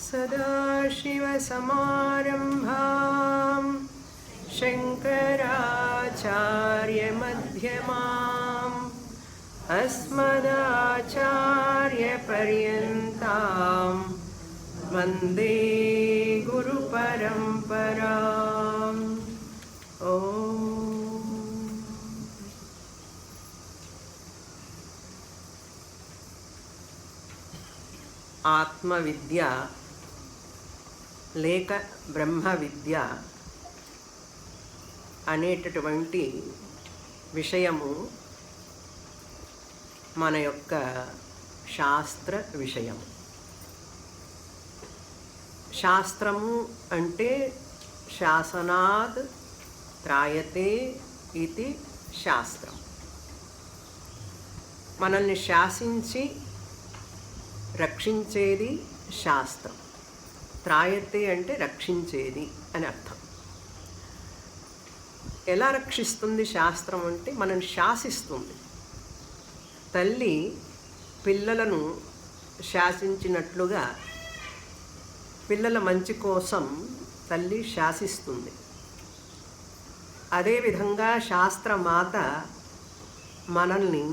सदाशिवसमारम्भां शङ्कराचार्यमध्यमाम् अस्मदाचार्यपर्यन्तां वन्दे गुरुपरम्पराम्। ఆత్మవిద్య లేక బ్రహ్మ విద్య అనేటటువంటి విషయము మన యొక్క శాస్త్ర విషయము. శాస్త్రము అంటే శాసనాద్ త్రాయతే ఇది శాస్త్రం. మనల్ని శాసించి రక్షించేది శాస్త్రం. త్రాయతే అంటే రక్షించేది అని అర్థం. ఎలా రక్షిస్తుంది శాస్త్రం అంటే మనల్ని శాసిస్తుంది. తల్లి పిల్లలను శాసించినట్లుగా పిల్లల మంచి కోసం తల్లి శాసిస్తుంది. అదేవిధంగా శాస్త్రమాత మనల్ని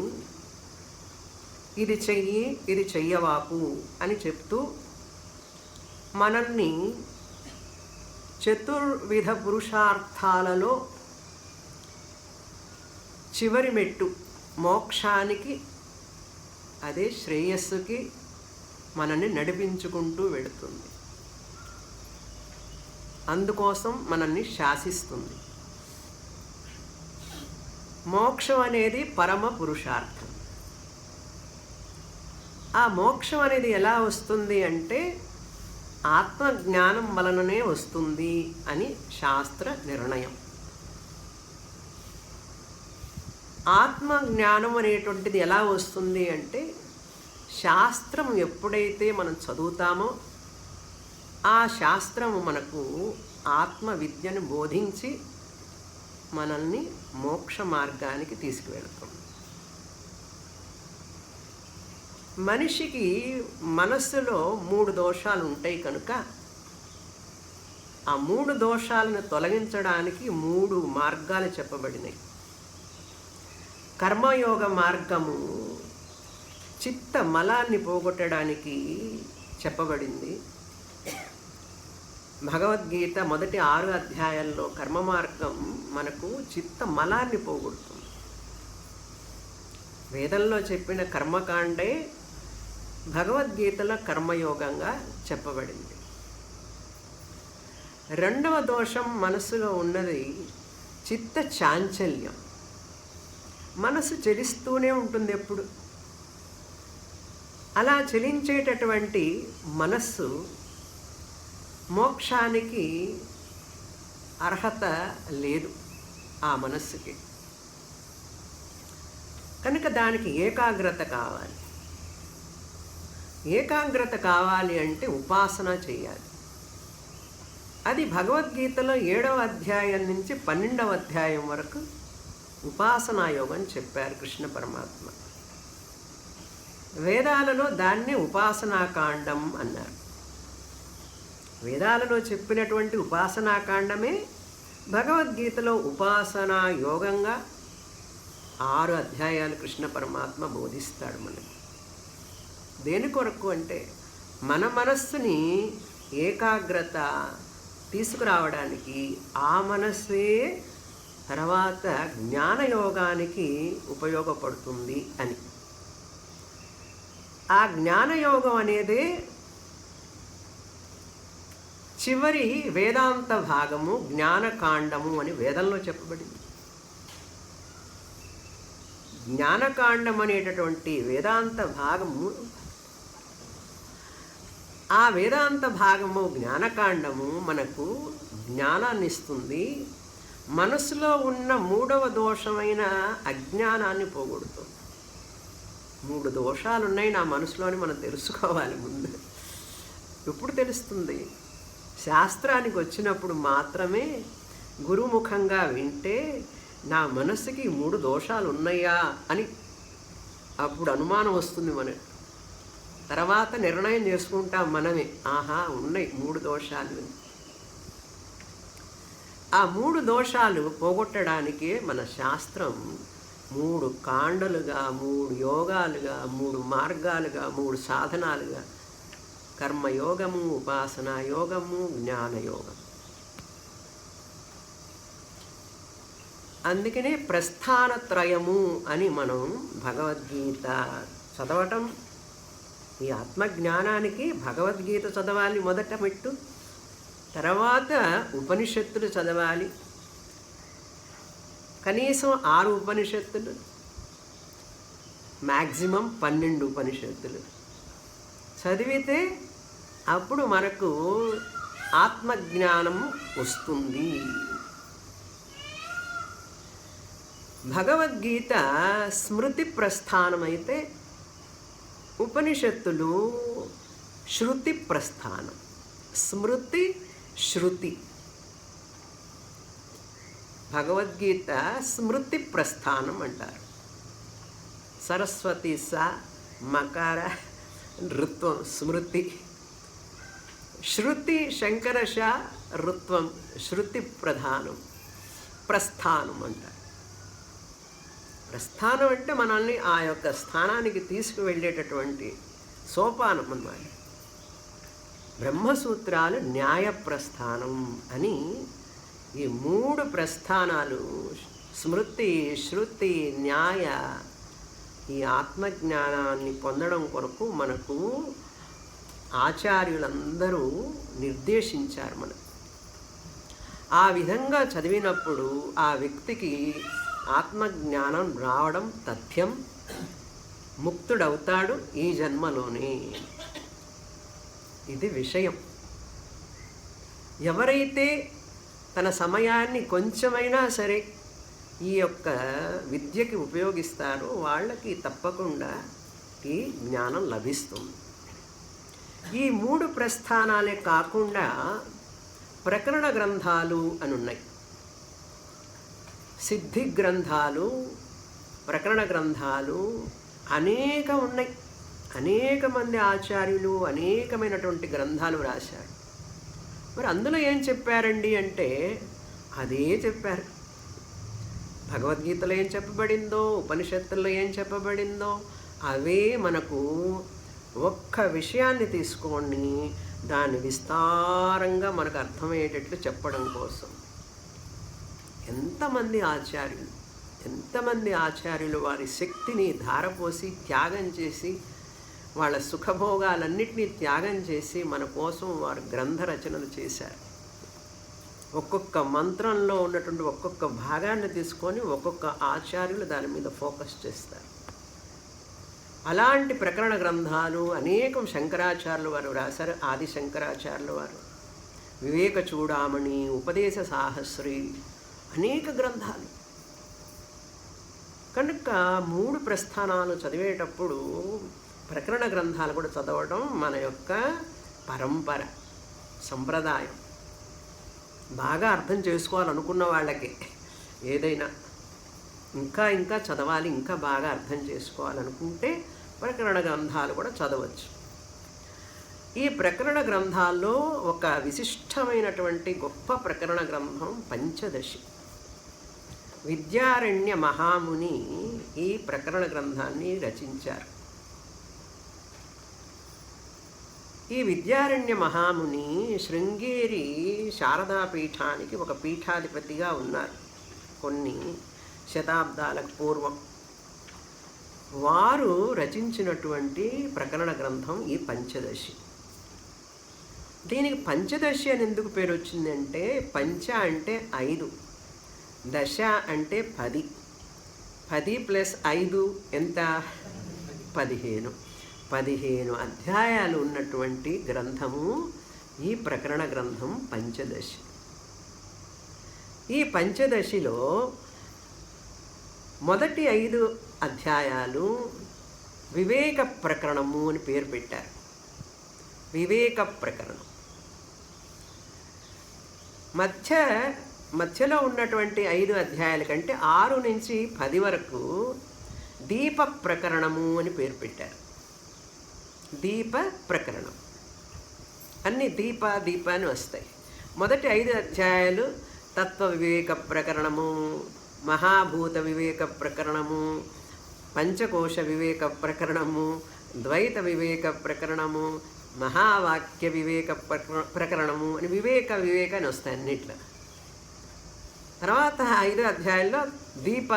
ఇది చెయ్యి ఇది చెయ్యవాకు అని చెప్తూ మనల్ని చతుర్విధ పురుషార్థాలలో చివరి మెట్టు మోక్షానికి, అదే శ్రేయస్సుకి మనల్ని నడిపించుకుంటూ వెళుతుంది. అందుకోసం మనల్ని శాసిస్తుంది. మోక్షం అనేది పరమ పురుషార్థం. ఆ మోక్షం అనేది ఎలా వస్తుంది అంటే ఆత్మజ్ఞానం వలననే వస్తుంది అని శాస్త్ర నిర్ణయం. ఆత్మజ్ఞానం అనేటువంటిది ఎలా వస్తుంది అంటే శాస్త్రం ఎప్పుడైతే మనం చదువుతామో ఆ శాస్త్రము మనకు ఆత్మ విద్యను బోధించి మనల్ని మోక్ష మార్గానికి తీసుకువెళుతుంది. మనిషికి మనస్సులో 3 దోషాలు ఉంటాయి కనుక ఆ 3 దోషాలను తొలగించడానికి 3 మార్గాలు చెప్పబడినాయి. కర్మయోగ మార్గము చిత్త మలాన్ని పోగొట్టడానికి చెప్పబడింది. భగవద్గీత మొదటి 6 అధ్యాయాల్లో కర్మ మార్గం మనకు చిత్త మలాన్ని పోగొడుతుంది. వేదంలో చెప్పిన కర్మకాండే భగవద్గీతలో కర్మయోగంగా చెప్పబడింది. రెండవ దోషం మనసులో ఉన్నది చిత్త చాంచల్యం. మనసు చలిస్తూనే ఉంటుంది ఎప్పుడు. అలా చలించేటటువంటి మనస్సు మోక్షానికి అర్హత లేదు ఆ మనస్సుకి. కనుక దానికి ఏకాగ్రత కావాలి. ఏకాగ్రత కావాలి అంటే ఉపాసన చేయాలి. అది భగవద్గీతలో 7వ అధ్యాయం నుంచి 12వ అధ్యాయం వరకు ఉపాసనా యోగం చెప్పారు కృష్ణ పరమాత్మ. వేదాలలో దాన్ని ఉపాసనాకాండం అన్నారు. వేదాలలో చెప్పినటువంటి ఉపాసనాకాండమే భగవద్గీతలో ఉపాసనా యోగంగా 6 అధ్యాయాలు కృష్ణ పరమాత్మ బోధిస్తాడు మనకి. దేని కొరకు అంటే మన మనస్సుని ఏకాగ్రత తీసుకురావడానికి, ఆ మనస్సే తర్వాత జ్ఞానయోగానికి ఉపయోగపడుతుంది అని. ఆ జ్ఞానయోగం అనేది చివరి వేదాంత భాగము, జ్ఞానకాండము అని వేదంలో చెప్పబడింది. జ్ఞానకాండం అనేటటువంటి వేదాంత భాగము, ఆ వేదాంత భాగము జ్ఞానకాండము మనకు జ్ఞానాన్ని ఇస్తుంది. మనసులో ఉన్న 3వ దోషమైన అజ్ఞానాన్ని పోగొడుతుంది. 3 దోషాలు ఉన్నాయి నా మనసులోని మనం తెలుసుకోవాలి ముందు. ఎప్పుడు తెలుస్తుంది? శాస్త్రానికి వచ్చినప్పుడు మాత్రమే గురుముఖంగా వింటే నా మనసుకి 3 దోషాలు ఉన్నాయా అని అప్పుడు అనుమానం వస్తుంది మనకు. తర్వాత నిర్ణయం చేసుకుంటాం మనమే, ఆహా ఉన్నాయి 3 దోషాలు. ఆ 3 దోషాలు పోగొట్టడానికే మన శాస్త్రం 3 కాండలుగా, 3 యోగాలుగా, 3 మార్గాలుగా, 3 సాధనాలుగా, కర్మయోగము, ఉపాసనా యోగము, జ్ఞానయోగం. అందుకనే ప్రస్థానత్రయము అని మనం భగవద్గీత చదవటం. ఈ ఆత్మజ్ఞానానికి భగవద్గీత చదవాలి మొదట మెట్టు, తర్వాత ఉపనిషత్తులు చదవాలి, కనీసం 6 ఉపనిషత్తులు, మ్యాక్సిమం 12 ఉపనిషత్తులు చదివితే అప్పుడు మనకు ఆత్మజ్ఞానం వస్తుంది. భగవద్గీత స్మృతి ప్రస్థానం అయితే ఉపనిషత్తులు శృతి ప్రస్థానం. స్మృతి, శృతి. భగవద్గీత స్మృతి ప్రస్థానం అంటారు. సరస్వతి స మకార ఋత్వం స్మృతి. శృతి శంకరశ ఋత్వం శృతి ప్రధానం, ప్రస్థానం అంటారు. ప్రస్థానం అంటే మనల్ని ఆ యొక్క స్థానానికి తీసుకువెళ్ళేటటువంటి సోపానం అన్నమాట. బ్రహ్మసూత్రాలు న్యాయ ప్రస్థానం అని ఈ 3 ప్రస్థానాలు స్మృతి, శృతి, న్యాయ ఈ ఆత్మజ్ఞానాన్ని పొందడం కొరకు మనకు ఆచార్యులందరూ నిర్దేశించారు. మనకు ఆ విధంగా చదివినప్పుడు ఆ వ్యక్తికి ఆత్మజ్ఞానం రావడం తథ్యం, ముక్తుడవుతాడు ఈ జన్మలోనే. ఇది విషయం. ఎవరైతే తన సమయాన్ని కొంచెమైనా సరే ఈ యొక్క విద్యకి ఉపయోగిస్తారో వాళ్ళకి తప్పకుండా ఈ జ్ఞానం లభిస్తుంది. ఈ 3 ప్రస్థానాలే కాకుండా ప్రకరణ గ్రంథాలు అని ఉన్నాయి. సిద్ధి గ్రంథాలు, ప్రకరణ గ్రంథాలు అనేక ఉన్నాయి. అనేక మంది ఆచార్యులు అనేకమైనటువంటి గ్రంథాలు రాశారు. మరి అందులో ఏం చెప్పారండి అంటే అదే చెప్పారు. భగవద్గీతలో ఏం చెప్పబడిందో, ఉపనిషత్తుల్లో ఏం చెప్పబడిందో అవే మనకు ఒక్క విషయాన్ని తీసుకొని దాన్ని విస్తారంగా మనకు అర్థమయ్యేటట్లు చెప్పడం కోసం ఎంతమంది ఆచార్యులు వారి శక్తిని ధారపోసి త్యాగం చేసి వాళ్ళ సుఖభోగాలన్నింటినీ త్యాగం చేసి మన కోసం వారు గ్రంథ రచనలు చేశారు. ఒక్కొక్క మంత్రంలో ఉన్నటువంటి ఒక్కొక్క భాగాన్ని తీసుకొని ఒక్కొక్క ఆచార్యులు దాని మీద ఫోకస్ చేస్తారు. అలాంటి ప్రకరణ గ్రంథాలు అనేకం శంకరాచార్యులు వారు రాశారు. ఆది శంకరాచార్యులు వారు వివేక చూడామణి, ఉపదేశ సాహస్రి, అనేక గ్రంథాలు. కనుక 3 ప్రస్థానాలు చదివేటప్పుడు ప్రకరణ గ్రంథాలు కూడా చదవడం మన యొక్క పరంపర, సంప్రదాయం. బాగా అర్థం చేసుకోవాలనుకున్న వాళ్ళకి ఏదైనా ఇంకా చదవాలి, ఇంకా బాగా అర్థం చేసుకోవాలనుకుంటే ప్రకరణ గ్రంథాలు కూడా చదవచ్చు. ఈ ప్రకరణ గ్రంథాల్లో ఒక విశిష్టమైనటువంటి గొప్ప ప్రకరణ గ్రంథం పంచదశి. విద్యారణ్య మహాముని ఈ ప్రకరణ గ్రంథాన్ని రచించారు. ఈ విద్యారణ్య మహాముని శృంగేరి శారదాపీఠానికి ఒక పీఠాధిపతిగా ఉన్నారు కొన్ని శతాబ్దాలకు పూర్వం. వారు రచించినటువంటి ప్రకరణ గ్రంథం ఈ పంచదశి. దీనికి పంచదశి అని ఎందుకు పేరు వచ్చిందంటే పంచ అంటే 5, దశ అంటే 10, 10 + 5 ఎంత? 15. 15 అధ్యాయాలు ఉన్నటువంటి గ్రంథము ఈ ప్రకరణ గ్రంథం పంచదశి. ఈ పంచదశిలో మొదటి 5 అధ్యాయాలు వివేక ప్రకరణము అని పేరు పెట్టారు. వివేక ప్రకరణం. మధ్యలో ఉన్నటువంటి 5 అధ్యాయాల కంటే 6 నుంచి 10 వరకు దీప ప్రకరణము అని పేరు పెట్టారు. దీప ప్రకరణం. అన్ని దీప అని వస్తాయి. మొదటి 5 అధ్యాయాలు తత్వ వివేక ప్రకరణము, మహాభూత వివేక ప్రకరణము, పంచకోశ వివేక ప్రకరణము, ద్వైత వివేక ప్రకరణము, మహావాక్య వివేక ప్రకరణము అని వివేక అని వస్తాయి అన్నిట్లో. తర్వాత 5 అధ్యాయాల్లో దీప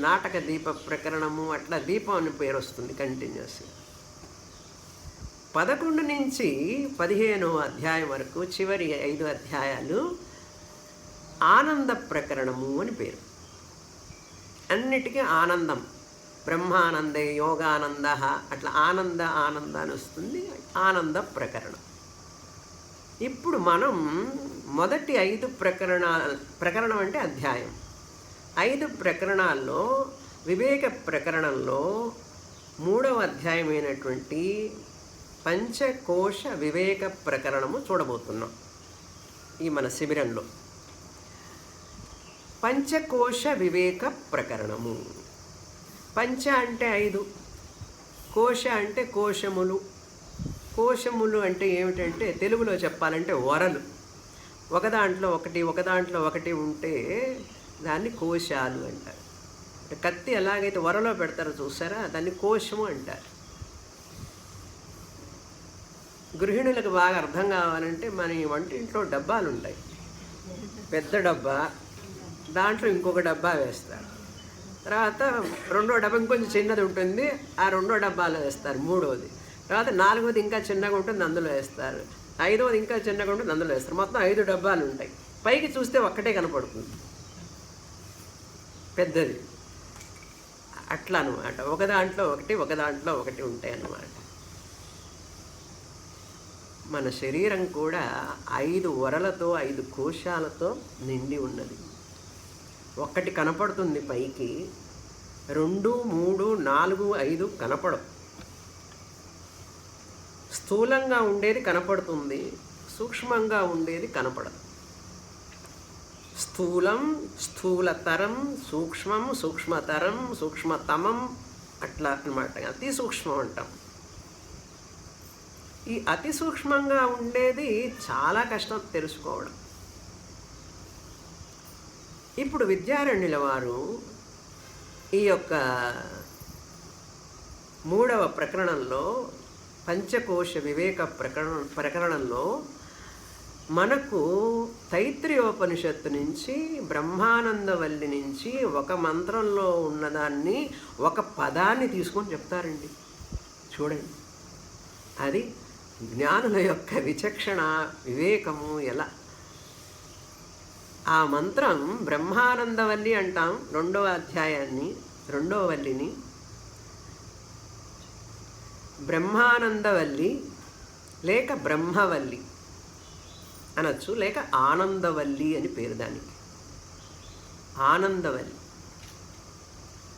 నాటక దీప ప్రకరణము, అట్లా దీపం అని పేరు వస్తుంది కంటిన్యూస్గా. 11 నుంచి 15వ అధ్యాయం వరకు చివరి 5 అధ్యాయాలు ఆనంద ప్రకరణము అని పేరు. అన్నిటికీ ఆనందం, బ్రహ్మానందే యోగానంద, అట్లా ఆనంద అని వస్తుంది, ఆనంద ప్రకరణం. ఇప్పుడు మనం మొదటి 5 ప్రకరణం అంటే అధ్యాయం. 5 ప్రకరణాల్లో వివేక ప్రకరణంలో 3వ అధ్యాయమైనటువంటి పంచకోశ వివేక ప్రకరణము చూడబోతున్నాం ఈ మన శిబిరంలో. పంచకోశ వివేక ప్రకరణము. పంచ అంటే 5, కోశ అంటే కోశములు. కోశములు అంటే ఏమిటంటే తెలుగులో చెప్పాలంటే వరలు. ఒకదాంట్లో ఒకటి ఉంటే దాన్ని కోశాలు అంటారు. కత్తి ఎలాగైతే వరలో పెడతారో చూసారా, దాన్ని కోశము అంటారు. గృహిణులకు బాగా అర్థం కావాలంటే మన వంటింట్లో డబ్బాలు ఉంటాయి. పెద్ద డబ్బా, దాంట్లో ఇంకొక డబ్బా వేస్తారు. తర్వాత 2వ డబ్బా ఇంకొంచెం చిన్నది ఉంటుంది, ఆ 2వ డబ్బాలో వేస్తారు. 3వది, తర్వాత 4వది ఇంకా చిన్నగా ఉంటుంది, అందులో వేస్తారు. 5వది ఇంకా చిన్నగా ఉంటుంది, అందులో వేస్తారు. మొత్తం 5 డబ్బాలు ఉంటాయి. పైకి చూస్తే ఒక్కటే కనపడుతుంది పెద్దది. అట్లా అనమాట. ఒకదాంట్లో ఒకటి ఉంటాయి అన్నమాట. మన శరీరం కూడా 5 వరలతో 5 కోశాలతో నిండి ఉన్నది. ఒక్కటి కనపడుతుంది పైకి, 2, 3, 4, 5 కనపడవు. స్థూలంగా ఉండేది కనపడుతుంది, సూక్ష్మంగా ఉండేది కనపడదు. స్థూలం, స్థూలతరం, సూక్ష్మం, సూక్ష్మతరం, సూక్ష్మతమం, అట్లా అన్నమాట. అతి సూక్ష్మం అంటాం. ఈ అతి సూక్ష్మంగా ఉండేది చాలా కష్టం తెలుసుకోవడం. ఇప్పుడు విద్యారణ్యుల వారు ఈ యొక్క 3వ ప్రకరణంలో పంచకోశ వివేక ప్రకరణంలో మనకు తైత్రీయోపనిషత్తు నుంచి, బ్రహ్మానందవల్లి నుంచి ఒక మంత్రంలో ఉన్నదాన్ని, ఒక పదాన్ని తీసుకొని చెప్తారండి. చూడండి, అది జ్ఞానుల యొక్క విచక్షణ, వివేకము ఎలా. ఆ మంత్రం బ్రహ్మానందవల్లి అంటాం. 2వ అధ్యాయాన్ని, 2వ వల్లిని బ్రహ్మానందవల్లి లేక బ్రహ్మవల్లి అనొచ్చు, లేక ఆనందవల్లి అని పేరు దానికి. ఆనందవల్లి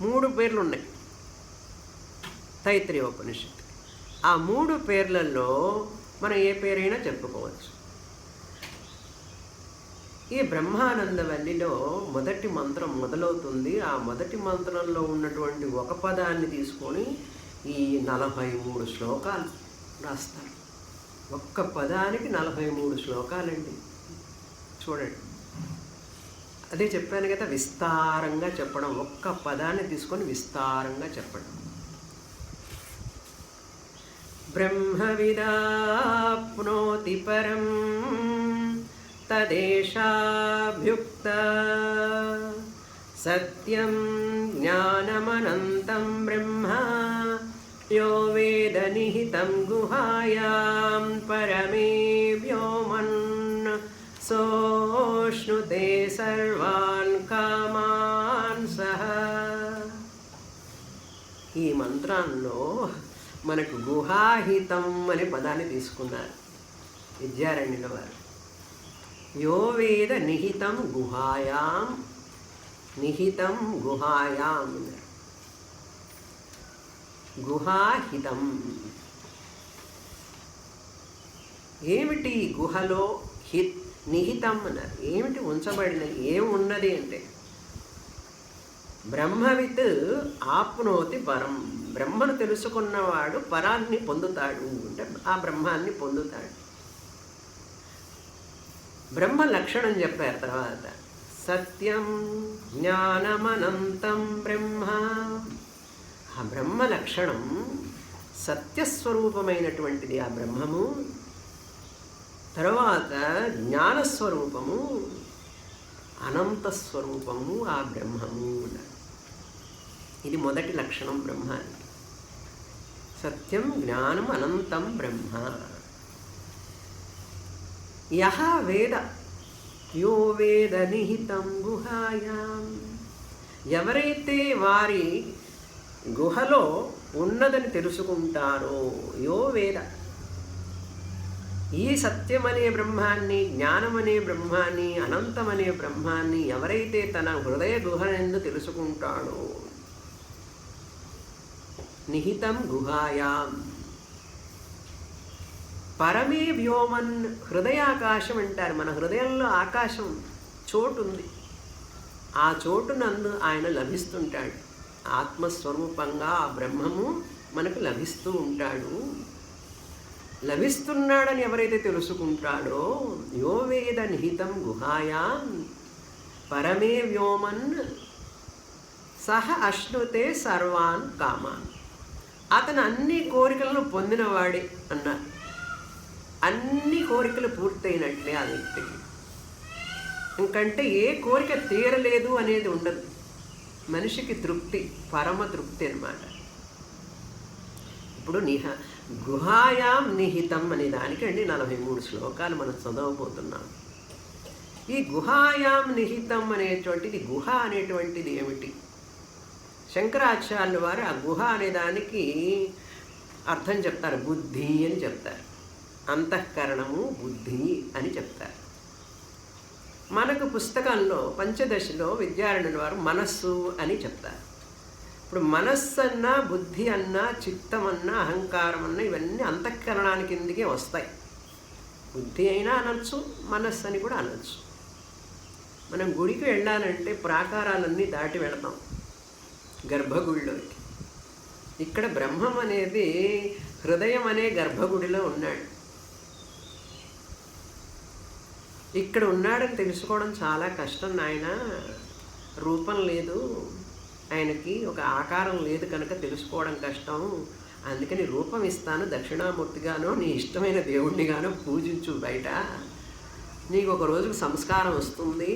3 పేర్లు ఉన్నాయి తైత్రీయోపనిషత్తు. ఆ 3 పేర్లలో మనం ఏ పేరైనా చెప్పుకోవచ్చు. ఈ బ్రహ్మానందవల్లిలో మొదటి మంత్రం మొదలవుతుంది. ఆ మొదటి మంత్రంలో ఉన్నటువంటి ఒక పదాన్ని తీసుకొని ఈ 43 శ్లోకాలు రాస్తారు. ఒక్క పదానికి 43 శ్లోకాలండి. చూడండి, అదే చెప్పాను కదా, విస్తారంగా చెప్పడం. ఒక్క పదాన్ని తీసుకొని విస్తారంగా చెప్పడం. బ్రహ్మవిదాప్నోతి పరం తదేషాభ్యుక్త సత్యం జ్ఞానమనంతం బ్రహ్మ యో వేద నిహితం గుహాయాం పరమే వ్యోమన్ సోష్ణుతే సర్వాన్ కామాన్ సహ. ఈ మంత్రాల్లో మనకు గుహాహితం అనే పదాన్ని తీసుకున్నారు విద్యారణ్యుల వారు. యో వేద నిహితం గుహాయాం, నిహితం గుహాయాం, గుహాహితం. ఏమిటి గుహలో నిహితం అన్నారు? ఏమిటి ఉంచబడినది? ఏమున్నది అంటే బ్రహ్మవిత్ ఆప్నోతి పరం. బ్రహ్మను తెలుసుకున్నవాడు పరాన్ని పొందుతాడు అంటే ఆ బ్రహ్మాన్ని పొందుతాడు. బ్రహ్మ లక్షణం చెప్పారు తర్వాత. సత్యం జ్ఞానమనంతం బ్రహ్మ. ఆ బ్రహ్మ లక్షణం సత్యస్వరూపమైనటువంటిది ఆ బ్రహ్మము. తర్వాత జ్ఞానస్వరూపము, అనంతస్వరూపము ఆ బ్రహ్మము. ఇది మొదటి లక్షణం బ్రహ్మానికి. సత్యం జ్ఞానం అనంతం బ్రహ్మ. యహ వేద యో వేద నిహితం గుహాయాం. ఎవరైతే వారి గుహలో ఉన్నదని తెలుసుకుంటారో, యో వేద, ఈ సత్యమనే బ్రహ్మాన్ని, జ్ఞానమనే బ్రహ్మాన్ని, అనంతమనే బ్రహ్మాన్ని ఎవరైతే తన హృదయ గుహనందు తెలుసుకుంటాడో, నిహితం గుహాయాం. పరమే వ్యోమన్. హృదయాకాశం అంటారు. మన హృదయంలో ఆకాశం చోటు ఉంది. ఆ చోటునందు ఆయన లభిస్తుంటాడు. ఆత్మస్వరూపంగా ఆ బ్రహ్మము మనకు లభిస్తూ ఉంటాడు. లభిస్తున్నాడని ఎవరైతే తెలుసుకుంటాడో, యో వేద నిహితం గుహాయాం పరమే వ్యోమన్ సహ అశ్నుతే సర్వాన్ కామాన్. అతను అన్ని కోరికలను పొందినవాడే అన్నారు. అన్ని కోరికలు పూర్తయినట్లే ఆ వ్యక్తికి. ఇంకంటే ఏ కోరిక తీరలేదు అనేది ఉండదు. మనిషికి తృప్తి, పరమ తృప్తి అన్నమాట. ఇప్పుడు గుహాయాం నిహితం అనే దానికండి 43 శ్లోకాలు మనం చదవబోతున్నాం. ఈ గుహాయాం నిహితం అనేటువంటిది, గుహ అనేటువంటిది ఏమిటి? శంకరాచార్యుల వారు ఆ గుహ అనే దానికి అర్థం చెప్తారు. బుద్ధి అని చెప్తారు. అంతఃకరణము బుద్ధి అని చెప్తారు. మనకు పుస్తకంలో పంచదశలో విద్యారణ్యుల వారు మనస్సు అని చెప్తారు. ఇప్పుడు మనస్సు అన్నా, బుద్ధి అన్నా, చిత్తం అన్నా, అహంకారం అన్నా ఇవన్నీ అంతఃకరణానికి కిందికే వస్తాయి. బుద్ధి అయినా అనొచ్చు, మనస్సు అని కూడా అనొచ్చు. మనం గుడికి వెళ్ళాలంటే ప్రాకారాలన్నీ దాటి వెళతాం గర్భగుడిలోకి. ఇక్కడ బ్రహ్మం అనేది హృదయం అనే గర్భగుడిలో ఉన్నాడు. ఇక్కడ ఉన్నాడని తెలుసుకోవడం చాలా కష్టం నాయన. రూపం లేదు ఆయనకి, ఒక ఆకారం లేదు కనుక తెలుసుకోవడం కష్టం. అందుకని రూపం ఇస్తాను, దక్షిణామూర్తిగానో నీ ఇష్టమైన దేవుణ్ణిగానో పూజించు బయట. నీకు ఒక రోజుకు సంస్కారం వస్తుంది.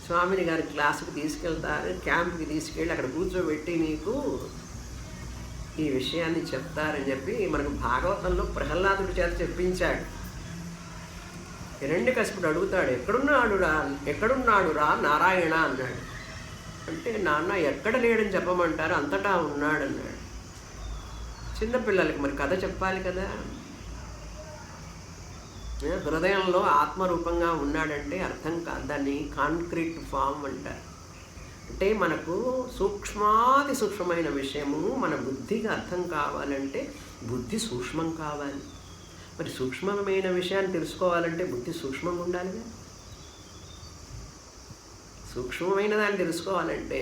స్వామిని గారి క్లాసుకి తీసుకెళ్తారు, క్యాంప్కి తీసుకెళ్ళి అక్కడ కూర్చోబెట్టి నీకు ఈ విషయాన్ని చెప్తారని చెప్పి మనకు భాగవతంలో ప్రహ్లాదుడి చేత చెప్పించాడు. హిరణ్యకశిపుడు అడుగుతాడు, ఎక్కడున్నాడు రా నారాయణ అన్నాడు. అంటే నాన్న ఎక్కడ లేడని చెప్పమంటారు, అంతటా ఉన్నాడు అన్నాడు. చిన్నపిల్లలకి మరి కథ చెప్పాలి కదా. హృదయంలో ఆత్మరూపంగా ఉన్నాడంటే అర్థం కాదు, దాన్ని కాంక్రీట్ ఫామ్ అంటారు. అంటే మనకు సూక్ష్మాతి సూక్ష్మమైన విషయము మన బుద్ధికి అర్థం కావాలంటే బుద్ధి సూక్ష్మం కావాలి. మరి సూక్ష్మమైన విషయాన్ని తెలుసుకోవాలంటే బుద్ధి సూక్ష్మంగా ఉండాలిగా. సూక్ష్మమైన దాన్ని తెలుసుకోవాలంటే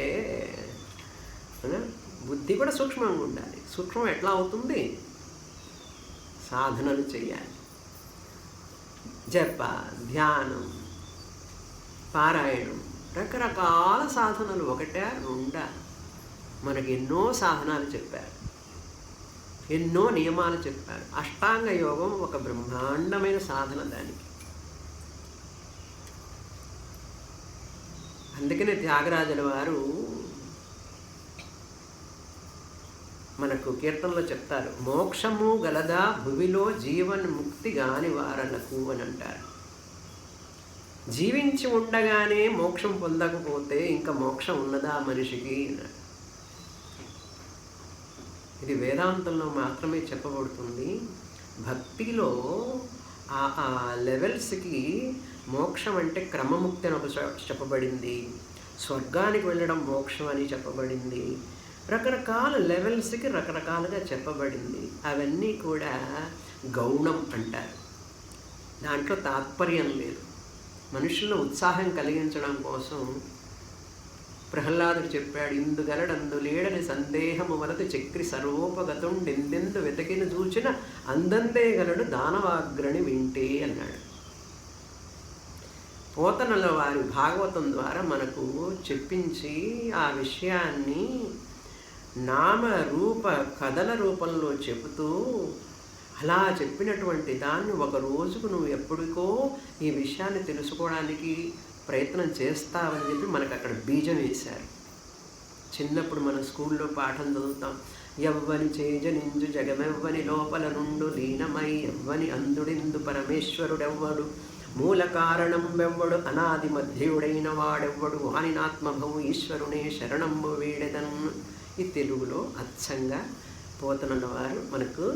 బుద్ధి కూడా సూక్ష్మంగా ఉండాలి. సూక్ష్మం ఎట్లా అవుతుంది? సాధనలు చేయాలి. జప, ధ్యానం, పారాయణం, రకరకాల సాధనలు, ఒకటే రెండా? మనకు ఎన్నో సాధనాలు చెప్పారు, ఎన్నో నియమాలు చెప్పారు. అష్టాంగ యోగం ఒక బ్రహ్మాండమైన సాధన దానికి. అందుకనే త్యాగరాజుల వారు మనకు కీర్తనలో చెప్తారు, మోక్షము గలదా భువిలో జీవన్ ముక్తి గాని వారలకు అని అంటారు. జీవించి ఉండగానే మోక్షం పొందకపోతే ఇంకా మోక్షం ఉన్నదా మనిషికి? ఇది వేదాంతంలో మాత్రమే చెప్పబడుతుంది. భక్తిలో ఆ లెవెల్స్కి మోక్షం అంటే క్రమముక్తి అని చెప్పబడింది. స్వర్గానికి వెళ్ళడం మోక్షం అని చెప్పబడింది. రకరకాల లెవెల్స్కి రకరకాలుగా చెప్పబడింది. అవన్నీ కూడా గౌణం అంటారు. దాంట్లో తాత్పర్యం లేదు. మనుషుల్లో ఉత్సాహం కలిగించడం కోసం ప్రహ్లాదుడు చెప్పాడు, ఇందుగలడందు లేడని సందేహము వలదు చక్రి సర్వోపగతుండెందెందు వెతకిన చూచిన అందందే గలడు దానవాగ్రణి వింటే అన్నాడు. పోతనల వారి భాగవతం ద్వారా మనకు చెప్పించి ఆ విషయాన్ని నామ రూప కథల రూపంలో చెబుతూ, అలా చెప్పినటువంటి దాన్ని ఒక రోజుకు నువ్వు ఎప్పటికో ఈ విషయాన్ని తెలుసుకోవడానికి ప్రయత్నం చేస్తావని చెప్పి మనకు అక్కడ బీజం వేశారు. చిన్నప్పుడు మన స్కూల్లో పాఠం చదువుతాం, ఎవ్వని చేజనింజు జగమెవ్వని లోపల నుండు లీనమై ఎవ్వని అందుడిందు పరమేశ్వరుడెవ్వడు మూల కారణం వెవ్వడు అనాది మధ్యుడైన వాడెవ్వడు వానినాత్మభవు ఈశ్వరునే శరణంబు వేడెదన్. ఈ తెలుగులో అచ్చంగా పోతనన్న వారు మనకు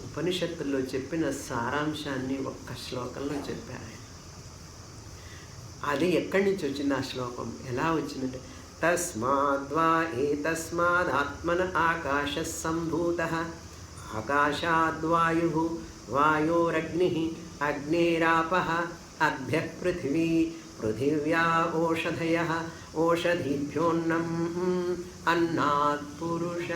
ఉపనిషత్తుల్లో చెప్పిన సారాంశాన్ని ఒక్క శ్లోకంలో చెప్పారు. అది ఎక్కడి నుంచి వచ్చింది ఆ శ్లోకం, ఎలా వచ్చిందంటే, తస్మాద్వా ఏతస్మాదాత్మన ఆకాశ సంభూత ఆకాశాద్వాయు వాయోరగ్ని అగ్నేరాప అభ్య పృథివీ పృథివ్యా ఓషధయ ఓషధీభ్యోన్నం అన్నాత్ పురుష.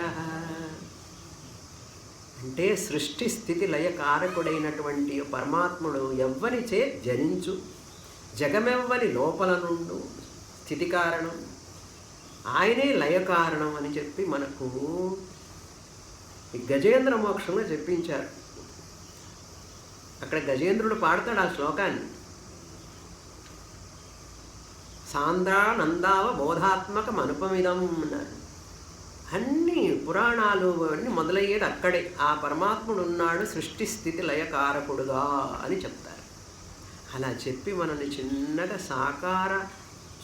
అంటే సృష్టి స్థితి లయ కారకుడైనటువంటి పరమాత్ముడు ఎవ్వనిచే జనించు, జగమెవ్వని లోపల నుండు స్థితి కారణం, ఆయనే లయ కారణం అని చెప్పి మనకు గజేంద్ర మోక్షంలో చెప్పించారు. అక్కడ గజేంద్రుడు పాడతాడు ఆ శ్లోకాన్ని, సాంద్రానందావ బోధాత్మకం అనుపమిదం అన్నారు. అన్ని పురాణాలు అన్నీ మొదలయ్యేది అక్కడే, ఆ పరమాత్ముడు ఉన్నాడు సృష్టి స్థితి లయకారకుడుగా అని చెప్తారు. అలా చెప్పి మనల్ని చిన్నగా సాకార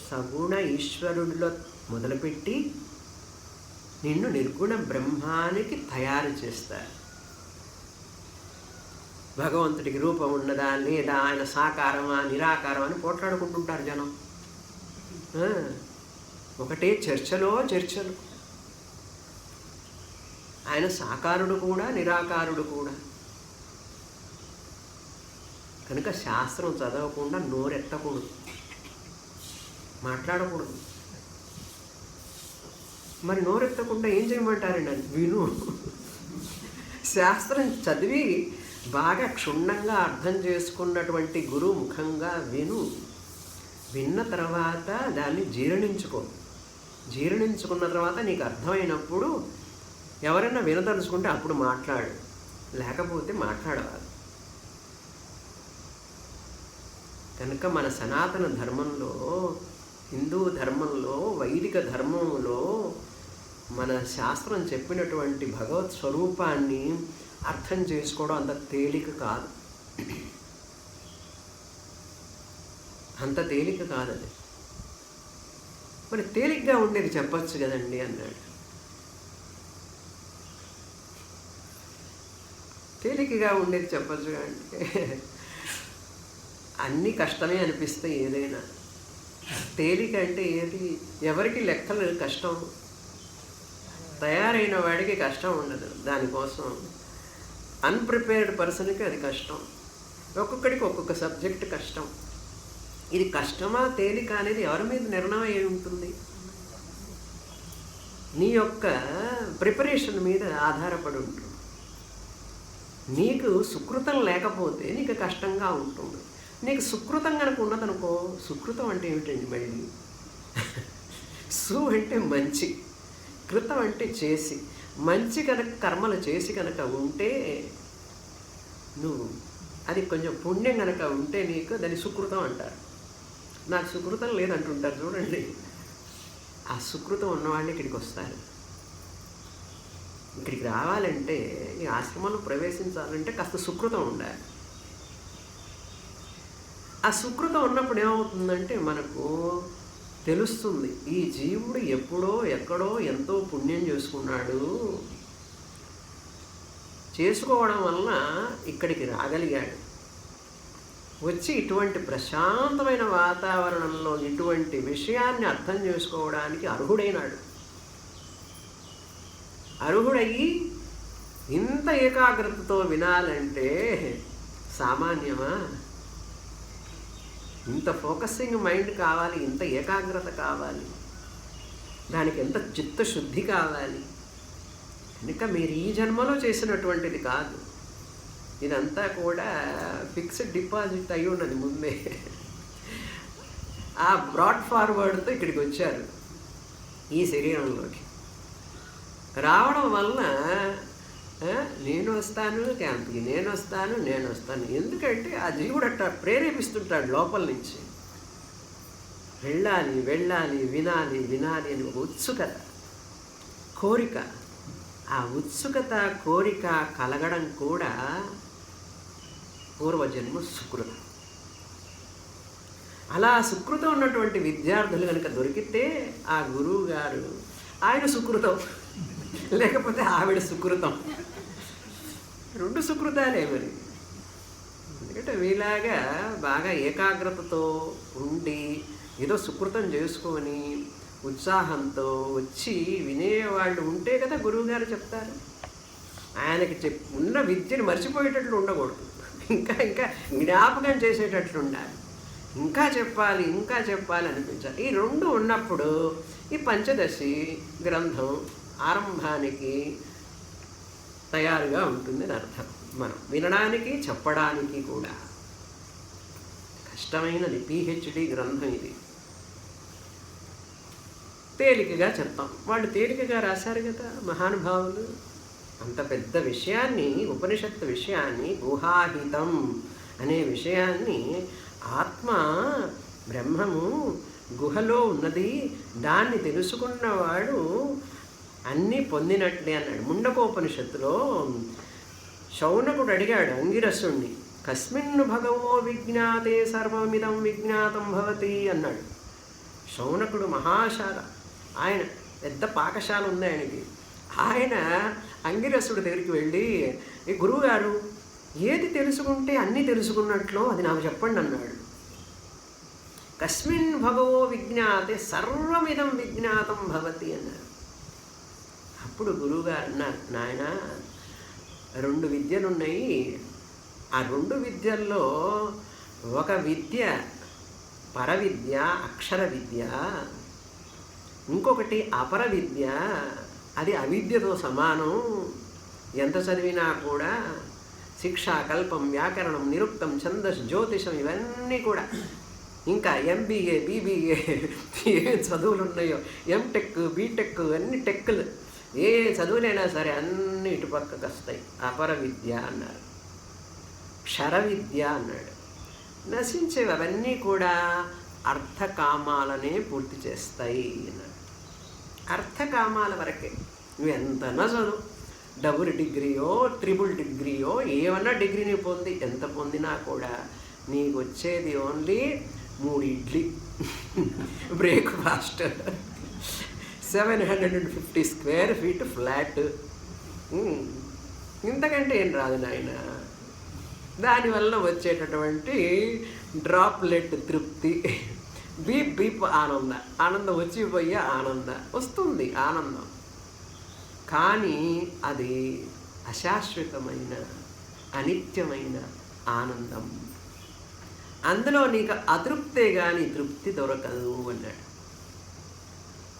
సగుణ ఈశ్వరుడిలో మొదలుపెట్టి నిన్ను నిర్గుణ బ్రహ్మానికి తయారు చేస్తారు. భగవంతుడికి రూపం ఉన్నదా లేదా, ఆయన సాకారమా నిరాకారం అని పోట్లాడుకుంటుంటారు జనం. ఒకటే చర్చలు. ఆయన సాకారుడు కూడా నిరాకారుడు కూడా. కనుక శాస్త్రం చదవకుండా నోరెత్తకూడదు, మాట్లాడకూడదు. మరి నోరెత్తకుండా ఏం చేయమంటారండి? విను. శాస్త్రం చదివి బాగా క్షుణ్ణంగా అర్థం చేసుకున్నటువంటి గురువు ముఖంగా విను. విన్న తర్వాత దాన్ని జీర్ణించుకో. జీర్ణించుకున్న తర్వాత నీకు అర్థమైనప్పుడు ఎవరైనా వినదలుచుకుంటే అప్పుడు మాట్లాడు, లేకపోతే మాట్లాడవాలి. కనుక మన సనాతన ధర్మంలో, హిందూ ధర్మంలో, వైదిక ధర్మంలో మన శాస్త్రం చెప్పినటువంటి భగవత్ స్వరూపాన్ని అర్థం చేసుకోవడం అంత తేలిక కాదు. అంత తేలిక కాదది. మరి తేలిగ్గా ఉండేది చెప్పచ్చు కదండి అన్నాడు. తేలికగా ఉండేది చెప్పచ్చు అంటే అన్నీ కష్టమే అనిపిస్తాయి. ఏదైనా తేలిక అంటే ఏది? ఎవరికి లెక్కలు కష్టం, తయారైన వాడికి కష్టం ఉండదు. దానికోసం అన్ప్రిపేర్డ్ పర్సన్కి అది కష్టం. ఒక్కొక్కడికి ఒక్కొక్క సబ్జెక్ట్ కష్టం. ఇది కష్టమా తేలిక అనేది ఎవరి మీద నిర్ణయం అయి ఉంటుంది? నీ యొక్క ప్రిపరేషన్ మీద ఆధారపడి ఉంటుంది. నీకు సుకృతం లేకపోతే నీకు కష్టంగా ఉంటుంది. నీకు సుకృతం కనుక ఉన్నదనుకో, సుకృతం అంటే ఏమిటండి మళ్ళీ? సు అంటే మంచి, కృతం అంటే చేసి, మంచి కనుక కర్మలు చేసి కనుక ఉంటే నువ్వు, అది కొంచెం పుణ్యం కనుక ఉంటే నీకు దాన్ని సుకృతం అంటారు. నాకు సుకృతం లేదంటుంటారు చూడండి. ఆ సుకృతం ఉన్నవాళ్ళు ఇక్కడికి వస్తారు. ఇక్కడికి రావాలంటే, ఈ ఆశ్రమంలో ప్రవేశించాలంటే కాస్త సుకృతం ఉండాలి. ఆ సుకృతం ఉన్నప్పుడు ఏమవుతుందంటే మనకు తెలుస్తుంది, ఈ జీవుడు ఎప్పుడో ఎక్కడో ఎంతో పుణ్యం చేసుకున్నాడు, చేసుకోవడం వలన ఇక్కడికి రాగలిగాడు, వచ్చి ఇటువంటి ప్రశాంతమైన వాతావరణంలో ఇటువంటి విషయాన్ని అర్థం చేసుకోవడానికి అర్హుడైనాడు. అర్హుడయ్యి ఇంత ఏకాగ్రతతో వినాలంటే సామాన్యమా? ఇంత ఫోకసింగ్ మైండ్ కావాలి, ఇంత ఏకాగ్రత కావాలి. దానికి ఎంత చిత్తశుద్ధి కావాలి. కనుక మీరు ఈ జన్మలో చేసినటువంటిది కాదు, ఇదంతా కూడా ఫిక్స్డ్ డిపాజిట్ అయి ఉన్నది ముందే. ఆ బ్రాడ్ ఫార్వర్డ్తో ఇక్కడికి వచ్చారు, ఈ శరీరంలోకి రావడం వలన నేను వస్తాను క్యాంప్కి, నేను వస్తాను. ఎందుకంటే ఆ జీవుడు అట్లా ప్రేరేపిస్తుంటాడు లోపల నుంచి, వెళ్ళాలి వినాలి అని ఒక ఉత్సుకత, కోరిక. ఆ ఉత్సుకత కోరిక కలగడం కూడా పూర్వజన్మ సుకృతం. అలా సుకృతం ఉన్నటువంటి విద్యార్థులు కనుక దొరికితే ఆ గురువు గారు ఆయన సుకృతం, లేకపోతే ఆవిడ సుకృతం, రెండు సుకృతాలే మరి. ఎందుకంటే వీలాగా బాగా ఏకాగ్రతతో ఉండి ఏదో సుకృతం చేసుకొని ఉత్సాహంతో వచ్చి వినేవాళ్ళు ఉంటే కదా గురువుగారు చెప్తారు. ఆయనకి ఉన్న విద్యను మర్చిపోయేటట్లు ఉండకూడదు, ఇంకా జ్ఞాపకం చేసేటట్లు ఉండాలి, ఇంకా చెప్పాలి అనిపించాలి. ఈ రెండు ఉన్నప్పుడు ఈ పంచదశి గ్రంథం ఆరంభానికి తయారుగా ఉంటుందని అర్థం. మనం వినడానికి చెప్పడానికి కూడా కష్టమైనది PhD గ్రంథం ఇది. తేలికగా చెప్తాం, వాళ్ళు తేలికగా రాశారు కదా మహానుభావులు. అంత పెద్ద విషయాన్ని, ఉపనిషత్తు విషయాన్ని, గుహాహితం అనే విషయాన్ని, ఆత్మ బ్రహ్మము గుహలో ఉన్నది, దాన్ని తెలుసుకున్నవాడు అన్నీ పొందినట్లే అన్నాడు. ముండకోపనిషత్తులో శౌనకుడు అడిగాడు అంగిరసుణ్ణి, కస్మిన్ భగవో విజ్ఞాతే సర్వమిదం విజ్ఞాతం భవతి అన్నాడు. శౌనకుడు మహాశాల, ఆయన పెద్ద పాకశాల ఉంది ఆయనకి. ఆయన అంగిరసుడి దగ్గరికి వెళ్ళి, ఈ గురువుగారు ఏది తెలుసుకుంటే అన్నీ తెలుసుకున్నట్లు అది నాకు చెప్పండి అన్నాడు. కస్మిన్ భగవో విజ్ఞాతే సర్వమిదం విజ్ఞాతం భవతి అన్నాడు. అప్పుడు గురువుగారు అన్నారు, నాయన 2 విద్యలు ఉన్నాయి, ఆ 2 విద్యల్లో ఒక విద్య పరవిద్య, అక్షర విద్య, ఇంకొకటి అపర విద్య, అది అవిద్యతో సమానం. ఎంత చదివినా కూడా శిక్ష, కల్పం, వ్యాకరణం, నిరుక్తం, ఛందస్, జ్యోతిషం ఇవన్నీ కూడా, ఇంకా MBA, BBA ఏ చదువులు ఉన్నాయో, MTech, BTech అన్ని టెక్కులు, ఏ చదువులైనా సరే అన్ని ఇటు పక్కకు వస్తాయి. అపర విద్య అన్నారు. క్షర విద్య అన్నాడు. నశించేవి అవన్నీ కూడా అర్థకామాలనే పూర్తి చేస్తాయి అన్నాడు. అర్థకామాల వరకే. నువ్వు ఎంతనా చదువు, డబుల్ డిగ్రీయో, ట్రిపుల్ డిగ్రీయో, ఏమన్నా డిగ్రీని పొంది, ఎంత పొందినా కూడా నీకు వచ్చేది only 3 idli, breakfast, 750 square feet flat, ఇంతకంటే ఏం రాదు నాయన. దానివల్ల వచ్చేటటువంటి డ్రాప్లెట్ తృప్తి, బీప్ ఆనందం వచ్చిపోయే ఆనందం వస్తుంది, ఆనందం. కానీ అది అశాశ్వతమైన, అనిత్యమైన ఆనందం. అందులో నీకు అతృప్తే కానీ తృప్తి దొరకదు అన్నాడు.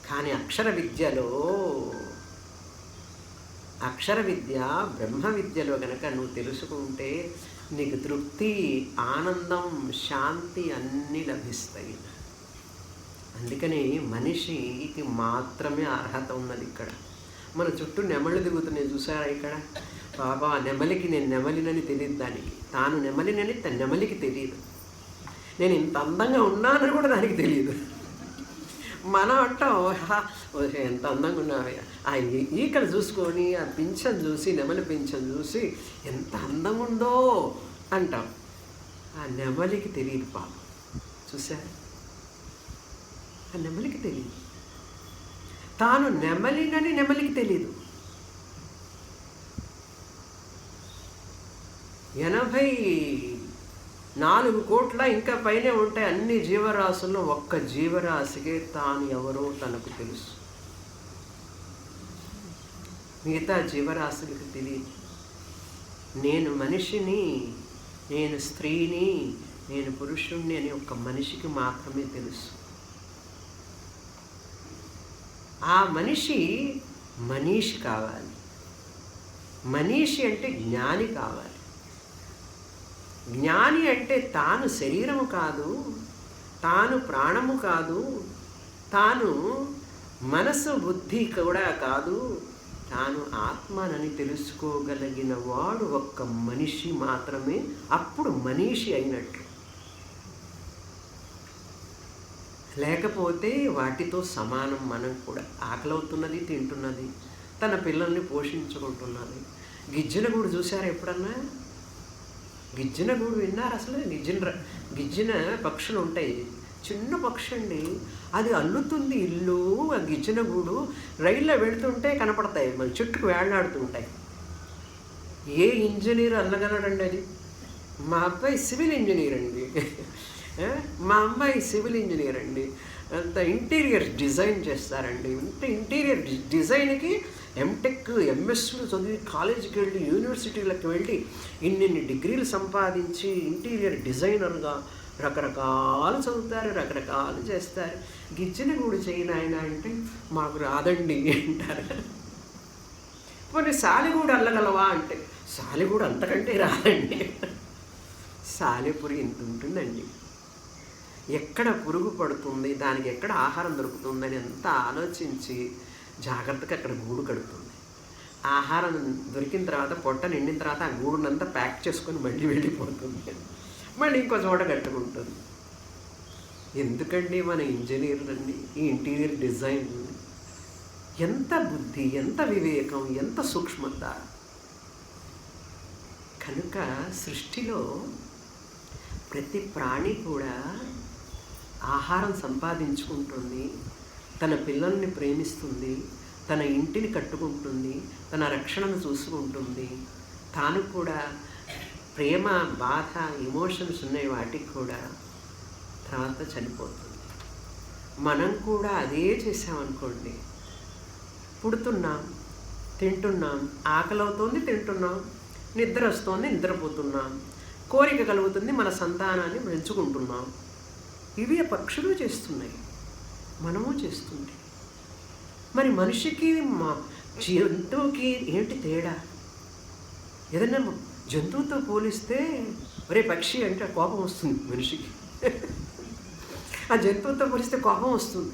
కానీ అక్షర విద్య బ్రహ్మ విద్యలో కనుక నువ్వు తెలుసుకుంటే నీకు తృప్తి, ఆనందం, శాంతి అన్నీ లభిస్తాయి. అందుకని మనిషికి మాత్రమే అర్హత ఉన్నది. ఇక్కడ మన చుట్టూ నెమళ్ళు తిరుగుతున్నాయి చూసారా ఇక్కడ. బాబా నెమలికి నేను నెమలినని తెలియదు, దానికి తాను నెమలినని నెమలికి తెలియదు. నేను ఇంత అందంగా ఉన్నానని కూడా దానికి తెలియదు. మనం అంటాం, ఎంత అందంగా ఉన్నావయ్యా, ఆ ఈకలు చూసుకొని, ఆ పింఛను చూసి, నెమలి పింఛను చూసి ఎంత అందంగా ఉందో అంటాం. ఆ నెమలికి తెలియదు పాపం. చూసారా, ఆ నెమలికి తెలియదు, తాను నెమలినని నెమలికి తెలియదు. 84 కోట్ల ఇంకా పైనే ఉంటాయి అన్ని జీవరాశుల్లో. ఒక్క జీవరాశికే తాను ఎవరో తనకు తెలుసు, మిగతా జీవరాశులకు తెలియదు. నేను మనిషిని, నేను స్త్రీని, నేను పురుషుణ్ణి అని ఒక్క మనిషికి మాత్రమే తెలుసు. ఆ మనిషి మనీషి కావాలి. మనీషి అంటే జ్ఞాని కావాలి. జ్ఞాని అంటే తాను శరీరము కాదు, తాను ప్రాణము కాదు, తాను మనసు బుద్ధి కూడా కాదు, తాను ఆత్మనని తెలుసుకోగలిగిన వాడు ఒక్క మనిషి మాత్రమే. అప్పుడు మనీషి అయినట్లు. లేకపోతే వాటితో సమానం. మనం కూడా ఆకలవుతున్నది, తింటున్నది, తన పిల్లల్ని పోషించుకుంటున్నది. గిజ్జిన గూడు చూసారా ఎప్పుడన్నా? గిజ్జిన గూడు విన్నారు అసలు? గిజ్జిన పక్షులు ఉంటాయి. చిన్న పక్షి అండి, అది అల్లుతుంది ఇల్లు. ఆ గిజ్జిన గూడు రైల్లో వెళుతుంటే కనపడతాయి, మన చుట్టుకు వేళ్లాడుతుంటాయి. ఏ ఇంజనీర్ అల్లగలడండి అది? మా అబ్బాయి సివిల్ ఇంజనీర్ అండి. మా అమ్మాయి సివిల్ ఇంజనీర్ అండి. అంత ఇంటీరియర్ డిజైన్ చేస్తారండి. ఇంటీరియర్ డిజైన్కి ఎంటెక్ ఎంఎస్లు చదివి కాలేజీకి వెళ్ళి యూనివర్సిటీలకు వెళ్ళి ఇన్ని డిగ్రీలు సంపాదించి ఇంటీరియర్ డిజైనర్గా రకరకాలు చదువుతారు, రకరకాలు చేస్తారు. గిజ్జిన గూడు చేయను ఆయన అంటే మాకు రాదండి అంటారు. పోనీ సాలిగూడు అల్లగలవా అంటే సాలిగూడు అంతకంటే రాదండి. సాలెపురి ఇంత ఉంటుందండి. ఎక్కడ పురుగు పడుతుంది, దానికి ఎక్కడ ఆహారం దొరుకుతుందని అంతా ఆలోచించి జాగ్రత్తగా అక్కడ గూడు కడుతుంది. ఆహారం దొరికిన తర్వాత, పొట్ట నిండిన తర్వాత ఆ గూడునంతా ప్యాక్ చేసుకొని మళ్ళీ వెళ్ళిపోతుంది. మళ్ళీ ఇంకో చోట కట్టుకుంటుంది. ఎందుకండి మన ఇంజనీర్లన్నీ ఈ ఇంటీరియర్ డిజైన్? ఎంత బుద్ధి, ఎంత వివేకం, ఎంత సూక్ష్మత! కనుక సృష్టిలో ప్రతి ప్రాణి కూడా ఆహారం సంపాదించుకుంటుంది, తన పిల్లల్ని ప్రేమిస్తుంది, తన ఇంటిని కట్టుకుంటుంది, తన రక్షణను చూసుకుంటుంది. తాను కూడా ప్రేమ, బాధ, ఎమోషన్స్ ఉన్నాయి, వాటికి కూడా తర్వాత చనిపోతుంది. మనం కూడా అదే చేసామనుకోండి, పుడుతున్నాం, తింటున్నాం, ఆకలి అవుతుంది, తింటున్నాం, నిద్ర వస్తుంది, నిద్రపోతున్నాం, కోరిక కలుగుతుంది, మన సంతానాన్ని పెంచుకుంటున్నాం. ఇవి పక్షులు చేస్తున్నాయి, మనము చేస్తుంది. మరి మనిషికి జంతువుకి ఏంటి తేడా? ఏదైనా జంతువుతో పోలిస్తే ఒరే పక్షి అంటే కోపం వస్తుంది మనిషికి. ఆ జంతువుతో పోలిస్తే కోపం వస్తుంది.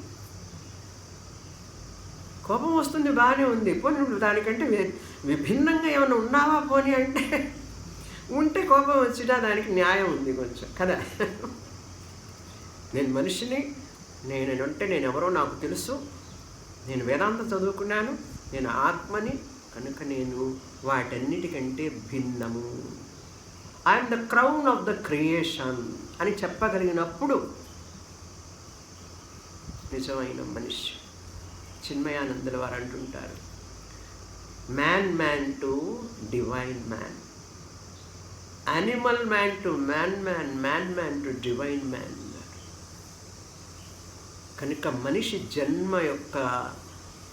కోపం వస్తుంది, బాగానే ఉంది. పోనీ నువ్వు దానికంటే విభిన్నంగా ఏమైనా ఉన్నావా పోనీ అంటే ఉంటే కోపం వచ్చినా దానికి న్యాయం ఉంది కొంచెం కదా. నేను మనిషిని, నేనంటే నేను ఎవరో నాకు తెలుసు, నేను వేదాంతం చదువుకున్నాను, నేను ఆత్మని, కనుక నేను వాటన్నిటికంటే భిన్నము. I'm the crown of the creation అని చెప్పగలిగినప్పుడు నిజమైన మనిషి. చిన్మయానందుల వారు అంటుంటారు, man to divine man, animal man to man to divine man. కనుక మనిషి జన్మ యొక్క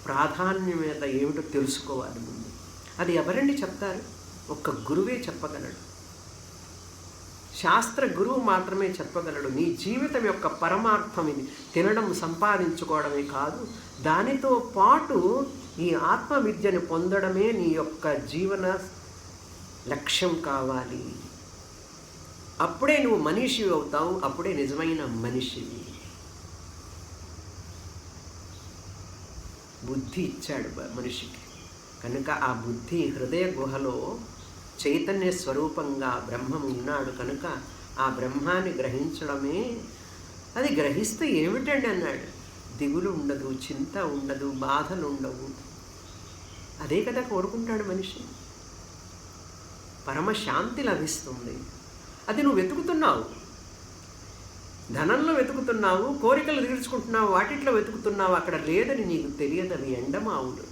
ప్రాధాన్యత ఏమిటో తెలుసుకోవాలి ముందు. అది ఎవరండి చెప్తారు? ఒక్క గురువే చెప్పగలడు. శాస్త్ర గురువు మాత్రమే చెప్పగలడు. నీ జీవితం యొక్క పరమార్థం ఇది. తినడం, సంపాదించుకోవడమే కాదు, దానితో పాటు ఈ ఆత్మ విద్యను పొందడమే నీ యొక్క జీవన లక్ష్యం కావాలి. అప్పుడే నువ్వు మనిషి అవుతావు, అప్పుడే నిజమైన మనిషివి. బుద్ధి ఇచ్చాడు మనిషికి, కనుక ఆ బుద్ధి హృదయ గుహలో చైతన్య స్వరూపంగా బ్రహ్మం ఉన్నాడు. కనుక ఆ బ్రహ్మాన్ని గ్రహించడమే. అది గ్రహిస్తే ఏమిటండి అన్నాడు, దిగులు ఉండదు, చింత ఉండదు, బాధలు ఉండవు. అదే కదా కోరుకుంటాడు మనిషి. పరమశాంతి లభిస్తుంది. అది నువ్వు వెతుకుతున్నావు, ధనంలో వెతుకుతున్నావు, కోరికలు తీర్చుకుంటున్నావు, వాటిట్లో వెతుకుతున్నావు. అక్కడ లేదని నీకు తెలియదు, అవి ఎండమావులు.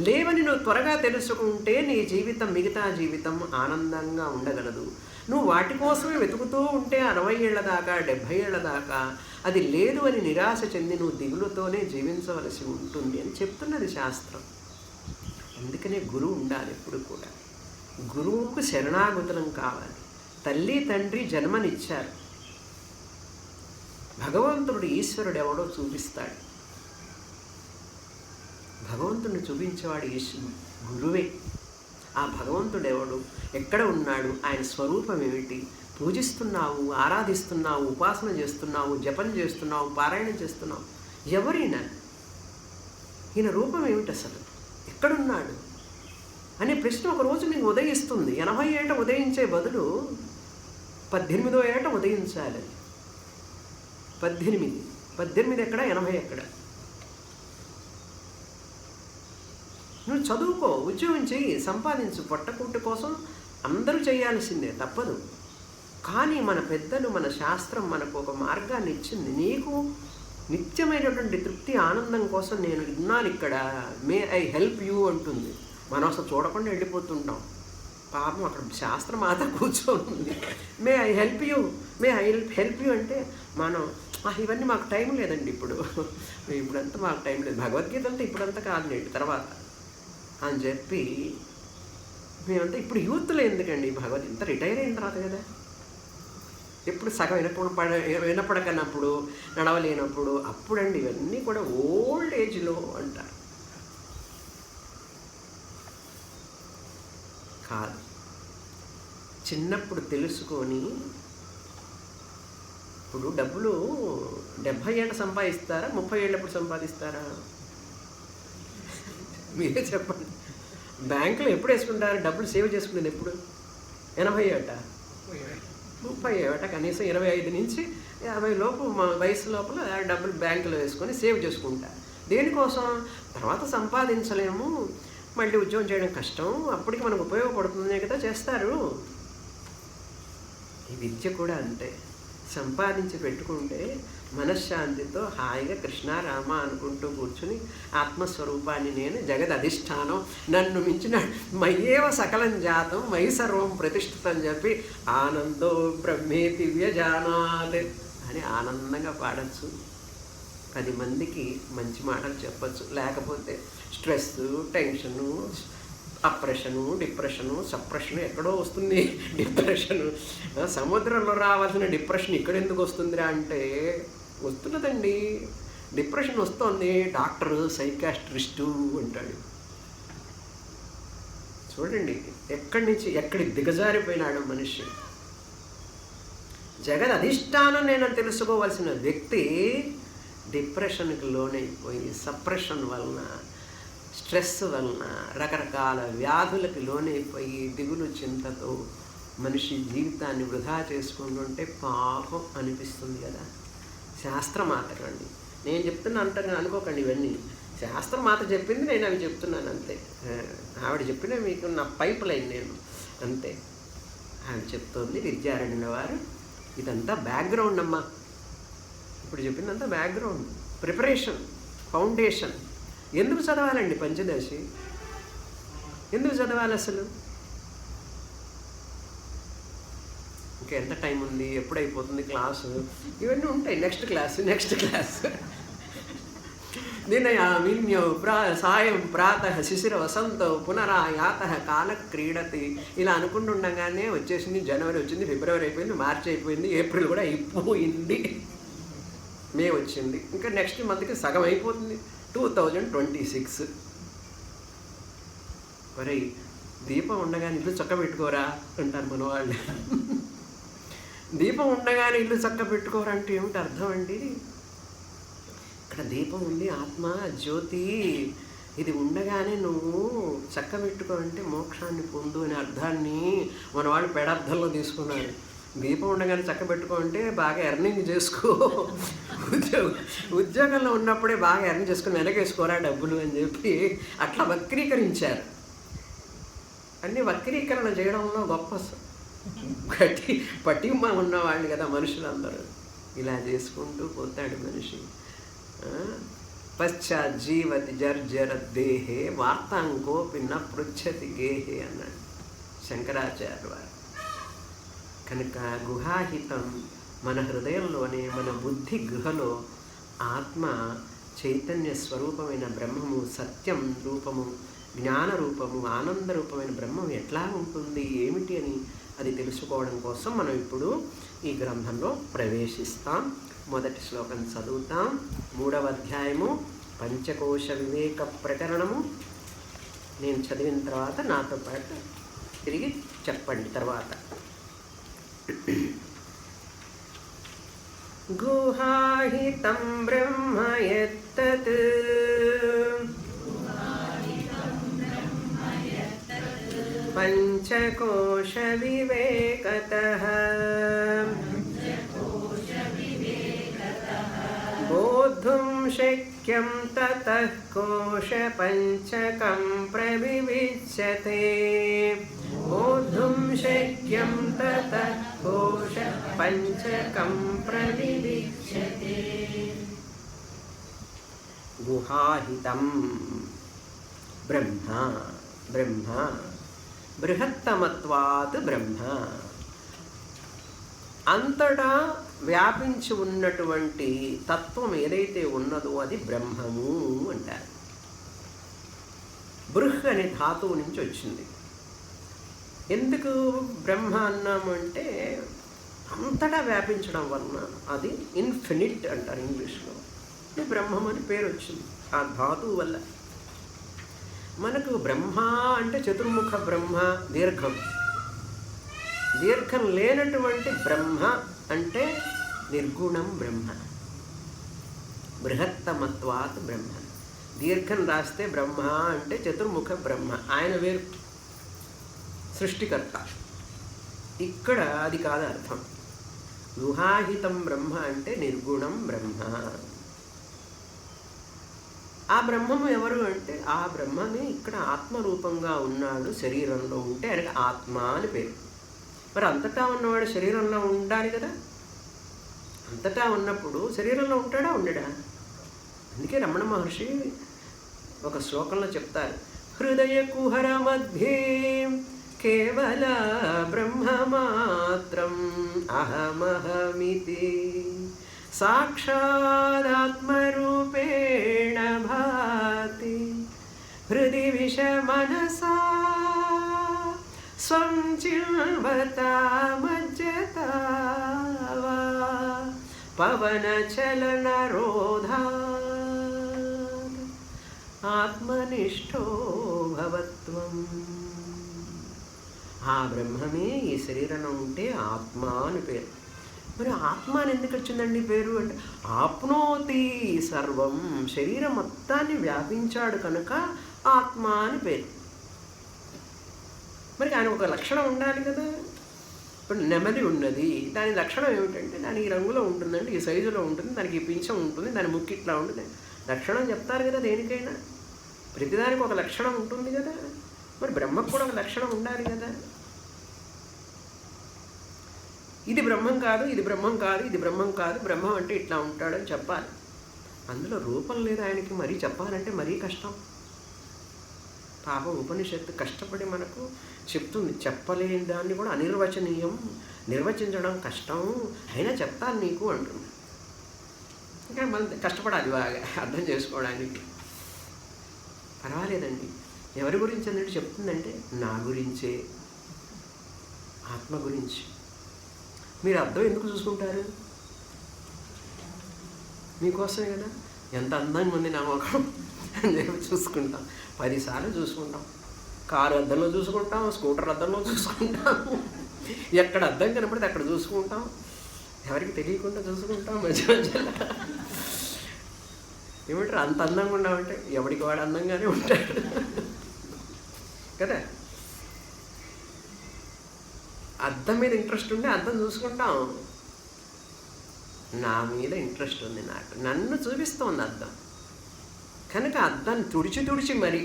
లేవని నువ్వు త్వరగా తెలుసుకుంటే నీ జీవితం, మిగతా జీవితం ఆనందంగా ఉండగలదు. నువ్వు వాటి కోసమే వెతుకుతూ ఉంటే 60 ఏళ్ల దాకా, 70 ఏళ్ల దాకా అది లేదు అని నిరాశ చెంది నువ్వు దిగులుతోనే జీవించవలసి ఉంటుంది అని చెప్తున్నది శాస్త్రం. అందుకనే గురువు ఉండాలి ఎప్పుడు కూడా. గురువుకు శరణాగతులం కావాలి. తల్లి తండ్రి జన్మనిచ్చారు, భగవంతుడు ఈశ్వరుడు ఎవడో చూపిస్తాడు. భగవంతుడిని చూపించేవాడు గురువే. ఆ భగవంతుడు ఎవడు, ఎక్కడ ఉన్నాడు, ఆయన స్వరూపం ఏమిటి, పూజిస్తున్నావు, ఆరాధిస్తున్నావు, ఉపాసన చేస్తున్నావు, జపం చేస్తున్నావు, పారాయణం చేస్తున్నావు, ఎవరైనా ఈయన రూపం ఏమిటి, అసలు ఎక్కడున్నాడు అనే ప్రశ్న ఒకరోజు నీకు ఉదయిస్తుంది. 80 ఏట ఉదయించే బదులు 18వ ఏట ఉదయించాలి. 18 ఎక్కడ, 80 ఎక్కడ? నువ్వు చదువుకో, ఉద్యోగం చెయ్యి, సంపాదించు. పొట్టకూటి కోసం అందరూ చేయాల్సిందే, తప్పదు. కానీ మన పెద్దలు, మన శాస్త్రం మనకు ఒక మార్గాన్ని ఇచ్చింది. నీకు నిత్యమైనటువంటి తృప్తి, ఆనందం కోసం నేను ఉన్నాను ఇక్కడ, మే ఐ హెల్ప్ యూ అంటుంది. మనం అసలు చూడకుండా వెళ్ళిపోతుంటాం. పాపం అక్కడ శాస్త్రమాత కూర్చోనుంది, may I help you, may I help you అంటే మనం ఇవన్నీ మాకు టైం లేదండి, ఇప్పుడంతా మాకు టైం లేదు, భగవద్గీత అంతా ఇప్పుడంతా కాదులేండి తర్వాత అని చెప్పి మేమంతా ఇప్పుడు యూత్లో ఎందుకండి భగవద్గీత, రిటైర్ అయిన తర్వాత కదా. ఎప్పుడు సగం వినపడకనప్పుడు, నడవలేనప్పుడు, అప్పుడండి ఇవన్నీ కూడా ఓల్డ్ ఏజ్లో అంటారు. కాదు, చిన్నప్పుడు తెలుసుకొని. ఇప్పుడు డబ్బులు 70 ఏళ్ళ సంపాదిస్తారా, 30 ఏళ్ళప్పుడు సంపాదిస్తారా? మీరే చెప్పండి. బ్యాంకులో ఎప్పుడు వేసుకుంటారు డబ్బులు, సేవ్ చేసుకునేది ఎప్పుడు? 80 ఏట, 30 ఏట, కనీసం 25 నుంచి 50 లోపు వయసు లోపల డబ్బులు బ్యాంకులో వేసుకొని సేవ్ చేసుకుంటారు. దేనికోసం? తర్వాత సంపాదించలేము, మళ్ళీ ఉద్యోగం చేయడం కష్టం, అప్పటికి మనకు ఉపయోగపడుతుందనే కదా చేస్తారు. ఈ విద్య కూడా అంతే. సంపాదించి పెట్టుకుంటే మనశ్శాంతితో హాయిగా కృష్ణ రామ అనుకుంటూ కూర్చుని ఆత్మస్వరూపాన్ని నేను జగద్ అధిష్టానం, నన్ను మించిన మయ్యేవ సకలం జాతం మయి సర్వం ప్రతిష్ఠితం చెప్పి ఆనందో బ్రహ్మేతి వ్యజానాత్ అని ఆనందంగా పాడచ్చు. 10 మందికి మంచి మాటలు చెప్పచ్చు. లేకపోతే స్ట్రెస్, టెన్షను, అప్రెషను, డిప్రెషను, సప్రెషను ఎక్కడో వస్తుంది. డిప్రెషను, సముద్రంలో రావాల్సిన డిప్రెషన్ ఇక్కడ ఎందుకు వస్తుందిరా అంటే వస్తున్నదండి. డిప్రెషన్ వస్తుంది, డాక్టరు సైకాట్రిస్టు అంటాడు. చూడండి ఎక్కడి నుంచి ఎక్కడికి దిగజారిపోయినాడు మనిషి. జగద్ అధిష్టానం నేను తెలుసుకోవాల్సిన వ్యక్తి డిప్రెషన్కి లోనైపోయి, సప్రెషన్ వలన, స్ట్రెస్ వలన, రకరకాల వ్యాధులకు లోనైపోయి, దిగులు చింతతో మనిషి జీవితాన్ని వృధా చేసుకుంటుంటే పాపం అనిపిస్తుంది కదా. శాస్త్రమాతకండి, నేను చెప్తున్నా అంటాను అనుకోకండి, ఇవన్నీ శాస్త్రమాత చెప్పింది, నేను అవి చెప్తున్నాను అంతే. ఆవిడ చెప్పిన మీకు నా పైప్ లైన్ నేను అంతే. ఆవిడ చెప్తోంది విద్యారణ్యుల వారు. ఇదంతా బ్యాక్గ్రౌండ్ అమ్మా, ఇప్పుడు చెప్పిందంతా బ్యాక్గ్రౌండ్, ప్రిపరేషన్, ఫౌండేషన్. ఎందుకు చదవాలండి పంచదశి? ఎందుకు చదవాలి అసలు? ఇంకెంత టైం ఉంది, ఎప్పుడైపోతుంది క్లాసు, ఇవన్నీ ఉంటాయి. నెక్స్ట్ క్లాస్ దినయామిన్యో సాయం ప్రాతః శిశిర వసంతో పునరాయాత కాల క్రీడతి. ఇలా అనుకుంటుండగానే వచ్చేసింది జనవరి, వచ్చింది ఫిబ్రవరి, అయిపోయింది మార్చి, అయిపోయింది ఏప్రిల్ కూడా అయిపోయింది, మే వచ్చింది, ఇంకా నెక్స్ట్ మంత్కి సగం అయిపోతుంది 2026. మరి దీపం ఉండగానే ఇల్లు చక్క పెట్టుకోరా అంటారు మన వాళ్ళు. దీపం ఉండగానే ఇల్లు చక్క పెట్టుకోరా అంటే ఏమిటి అర్థం అండి? ఇక్కడ దీపం ఉంది, ఆత్మ జ్యోతి, ఇది ఉండగానే నువ్వు చక్క పెట్టుకో అంటే మోక్షాన్ని పొందు అనే అర్థాన్ని మన వాళ్ళు పెడార్థంలో తీసుకున్నారు. దీపం ఉండగానే చక్క పెట్టుకో అంటే బాగా ఎర్నింగ్ చేసుకో, ఉద్యోగంలో ఉన్నప్పుడే బాగా ఎర్న్ చేసుకుని వెనకేసుకోరా డబ్బులు అని చెప్పి అట్లా వక్రీకరించారు. అన్నీ వక్రీకరణ చేయడంలో గొప్ప పటిమ ఉన్నవాళ్ళు కదా మనుషులందరూ. ఇలా చేసుకుంటూ పోతాడు మనిషి. పశ్చాజ్జీవతి జర్జర దేహే వార్తాంకోపి న పృచ్ఛతి గేహే అన్నాడు శంకరాచార్య వారు. కనుక గుహాహితం మన హృదయంలోనే, మన బుద్ధి గుహలో ఆత్మ చైతన్య స్వరూపమైన బ్రహ్మము, సత్యం రూపము, జ్ఞాన రూపము, ఆనంద రూపమైన బ్రహ్మం ఎట్లా ఉంటుంది, ఏమిటి అని అది తెలుసుకోవడం కోసం మనం ఇప్పుడు ఈ గ్రంథంలో ప్రవేశిస్తాం. మొదటి శ్లోకం చదువుతాం. 3వ అధ్యాయము పంచకోశ వివేక ప్రకరణము నేను చదివిన తర్వాత నాతో పాటు తిరిగి చెప్పండి తర్వాత. గుహాహితం బ్రహ్మ యత్తత్ పంచకోశ వివేకతః బోద్ధుం శక్యం తతః కోశ పంచకం ప్రవివిచ్యతే. బోద్ధుం శక్యం తతః కోశ పంచకం ప్రవివిచ్యతే. గుహాహితం బ్రహ్మ. బ్రహ్మ బృహత్తమత్వాత్ బ్రహ్మ, అంతటా వ్యాపించి ఉన్నటువంటి తత్వం ఏదైతే ఉన్నదో అది బ్రహ్మము అంటారు. బృహ్ అనే ధాతువు నుంచి వచ్చింది. ఎందుకు బ్రహ్మ అన్నాము అంటే అంతటా వ్యాపించడం వలన అది ఇన్ఫినిట్ అంటారు ఇంగ్లీష్లో. ఇది బ్రహ్మం అని పేరు వచ్చింది ఆ ధాతువు వల్ల. మనకు బ్రహ్మ అంటే చతుర్ముఖ బ్రహ్మ దీర్ఘం. దీర్ఘం లేనటువంటి బ్రహ్మ అంటే నిర్గుణం బ్రహ్మ. బృహత్తమత్వాత్ బ్రహ్మ. దీర్ఘం రాస్తే బ్రహ్మ అంటే చతుర్ముఖ బ్రహ్మ, ఆయన వేరు, సృష్టికర్త. ఇక్కడ అది కాదు అర్థం. గుహాహితం బ్రహ్మ అంటే నిర్గుణం బ్రహ్మ. ఆ బ్రహ్మము ఎవరు అంటే ఆ బ్రహ్మని ఇక్కడ ఆత్మరూపంగా ఉన్నాడు, శరీరంలో ఉంటే ఆయనకి ఆత్మ అని పేరు. మరి అంతటా ఉన్నవాడు శరీరంలో ఉండాలి కదా. అంతటా ఉన్నప్పుడు శరీరంలో ఉంటాడా ఉండడా? అందుకే రమణ మహర్షి ఒక శ్లోకంలో చెప్తారు, హృదయ కుహర మధ్యే కేవల బ్రహ్మమాత్రం అహమహమితి సాక్షాదాత్మరూపేణ భాతి హృది విషమనసా స్వం చిన్వతా మజ్జతా వా పవనచలనరోధాత్ ఆత్మనిష్ఠో భవత్వం. ఆ బ్రహ్మమే ఈ శరీరంలో ఉంటే ఆత్మ అని పేరు. మరి ఆత్మ అని ఎందుకు వచ్చిందండి పేరు అంటే ఆప్నోతి సర్వం, శరీరం మొత్తాన్ని వ్యాపించాడు కనుక ఆత్మ అని పేరు. మరి ఆయన ఒక లక్షణం ఉండాలి కదా. ఇప్పుడు నెమలి ఉన్నది, దాని లక్షణం ఏమిటంటే దాని ఈ రంగులో ఉంటుందండి, ఈ సైజులో ఉంటుంది, దానికి ఈ పింఛం ఉంటుంది, దాని ముక్కు ఇట్లా ఉంటుంది. లక్షణం చెప్తారు కదా దేనికైనా. ప్రతిదానికి ఒక లక్షణం ఉంటుంది కదా. మరి బ్రహ్మకు కూడా ఒక లక్షణం ఉండాలి కదా. ఇది బ్రహ్మం కాదు, ఇది బ్రహ్మం కాదు, ఇది బ్రహ్మం కాదు, బ్రహ్మం అంటే ఇట్లా ఉంటాడని చెప్పాలి. అందులో రూపం లేదు ఆయనకి, మరీ చెప్పాలంటే మరీ కష్టం. పాపం ఉపనిషత్తు కష్టపడి మనకు చెప్తుంది. చెప్పలేని దాన్ని కూడా అనిర్వచనీయం, నిర్వచించడం కష్టం, అయినా చెప్తాను నీకు అంటుంది. ఇంకా మనం కష్టపడాలి బాగా అర్థం చేసుకోవడానికి. పర్వాలేదండి. ఎవరి గురించి అన్నట్టు చెప్తుందంటే నా గురించే, ఆత్మ గురించి. మీరు అర్థం ఎందుకు చూసుకుంటారు? మీకోసమే కదా. ఎంత అందంగా ఉంది నా ముఖం అని చెప్పి చూసుకుంటాం. 10 సార్లు చూసుకుంటాం. కారు అద్దంలో చూసుకుంటాం, స్కూటర్ అద్దంలో చూసుకుంటాం, ఎక్కడ అద్దం కనపడితే అక్కడ చూసుకుంటాం, ఎవరికి తెలియకుండా చూసుకుంటాం మధ్య మధ్యలో. ఏమంటారు అంత అందంగా ఉన్నామంటే ఎవరికి వాడు అందంగానే ఉంటాడు కదా. అద్దం మీద ఇంట్రెస్ట్ ఉంటే అద్దం చూసుకుంటాం. నా మీద ఇంట్రెస్ట్ ఉంది, నాకు నన్ను చూపిస్తోంది అద్దం కనుక అద్దాన్ని తుడిచి మరి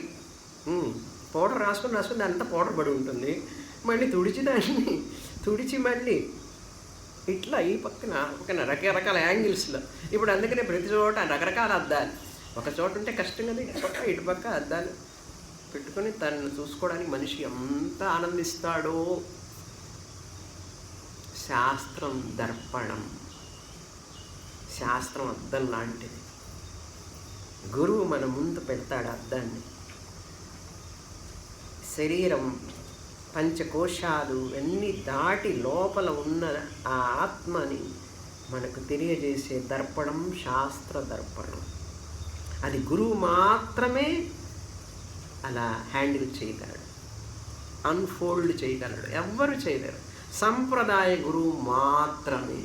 పౌడర్ రాసుకొని దాని అంతా పౌడర్ పడి ఉంటుంది. మళ్ళీ తుడిచి మళ్ళీ ఇట్లా ఈ పక్కన రకరకాల యాంగిల్స్లో. ఇప్పుడు అందుకనే ప్రతి చోట రకరకాల అద్దాలు. ఒక చోట ఉంటే కష్టం కదా, ఇటుపక్క అద్దాలు పెట్టుకొని తనను చూసుకోవడానికి మనిషి ఎంత ఆనందిస్తాడో. శాస్త్రం దర్పణం, శాస్త్రం అద్దం లాంటిది. గురువు మన ముందు పెడతాడు అద్దాన్ని. శరీరం పంచకోశాలు అన్నీ దాటి లోపల ఉన్న ఆ ఆత్మని మనకు తెలియజేసే దర్పణం శాస్త్ర దర్పణం. అది గురువు మాత్రమే అలా హ్యాండిల్ చేయగలడు, అన్ఫోల్డ్ చేయగలడు, ఎవ్వరు చేయలేరు. సంప్రదాయ గురువు మాత్రమే.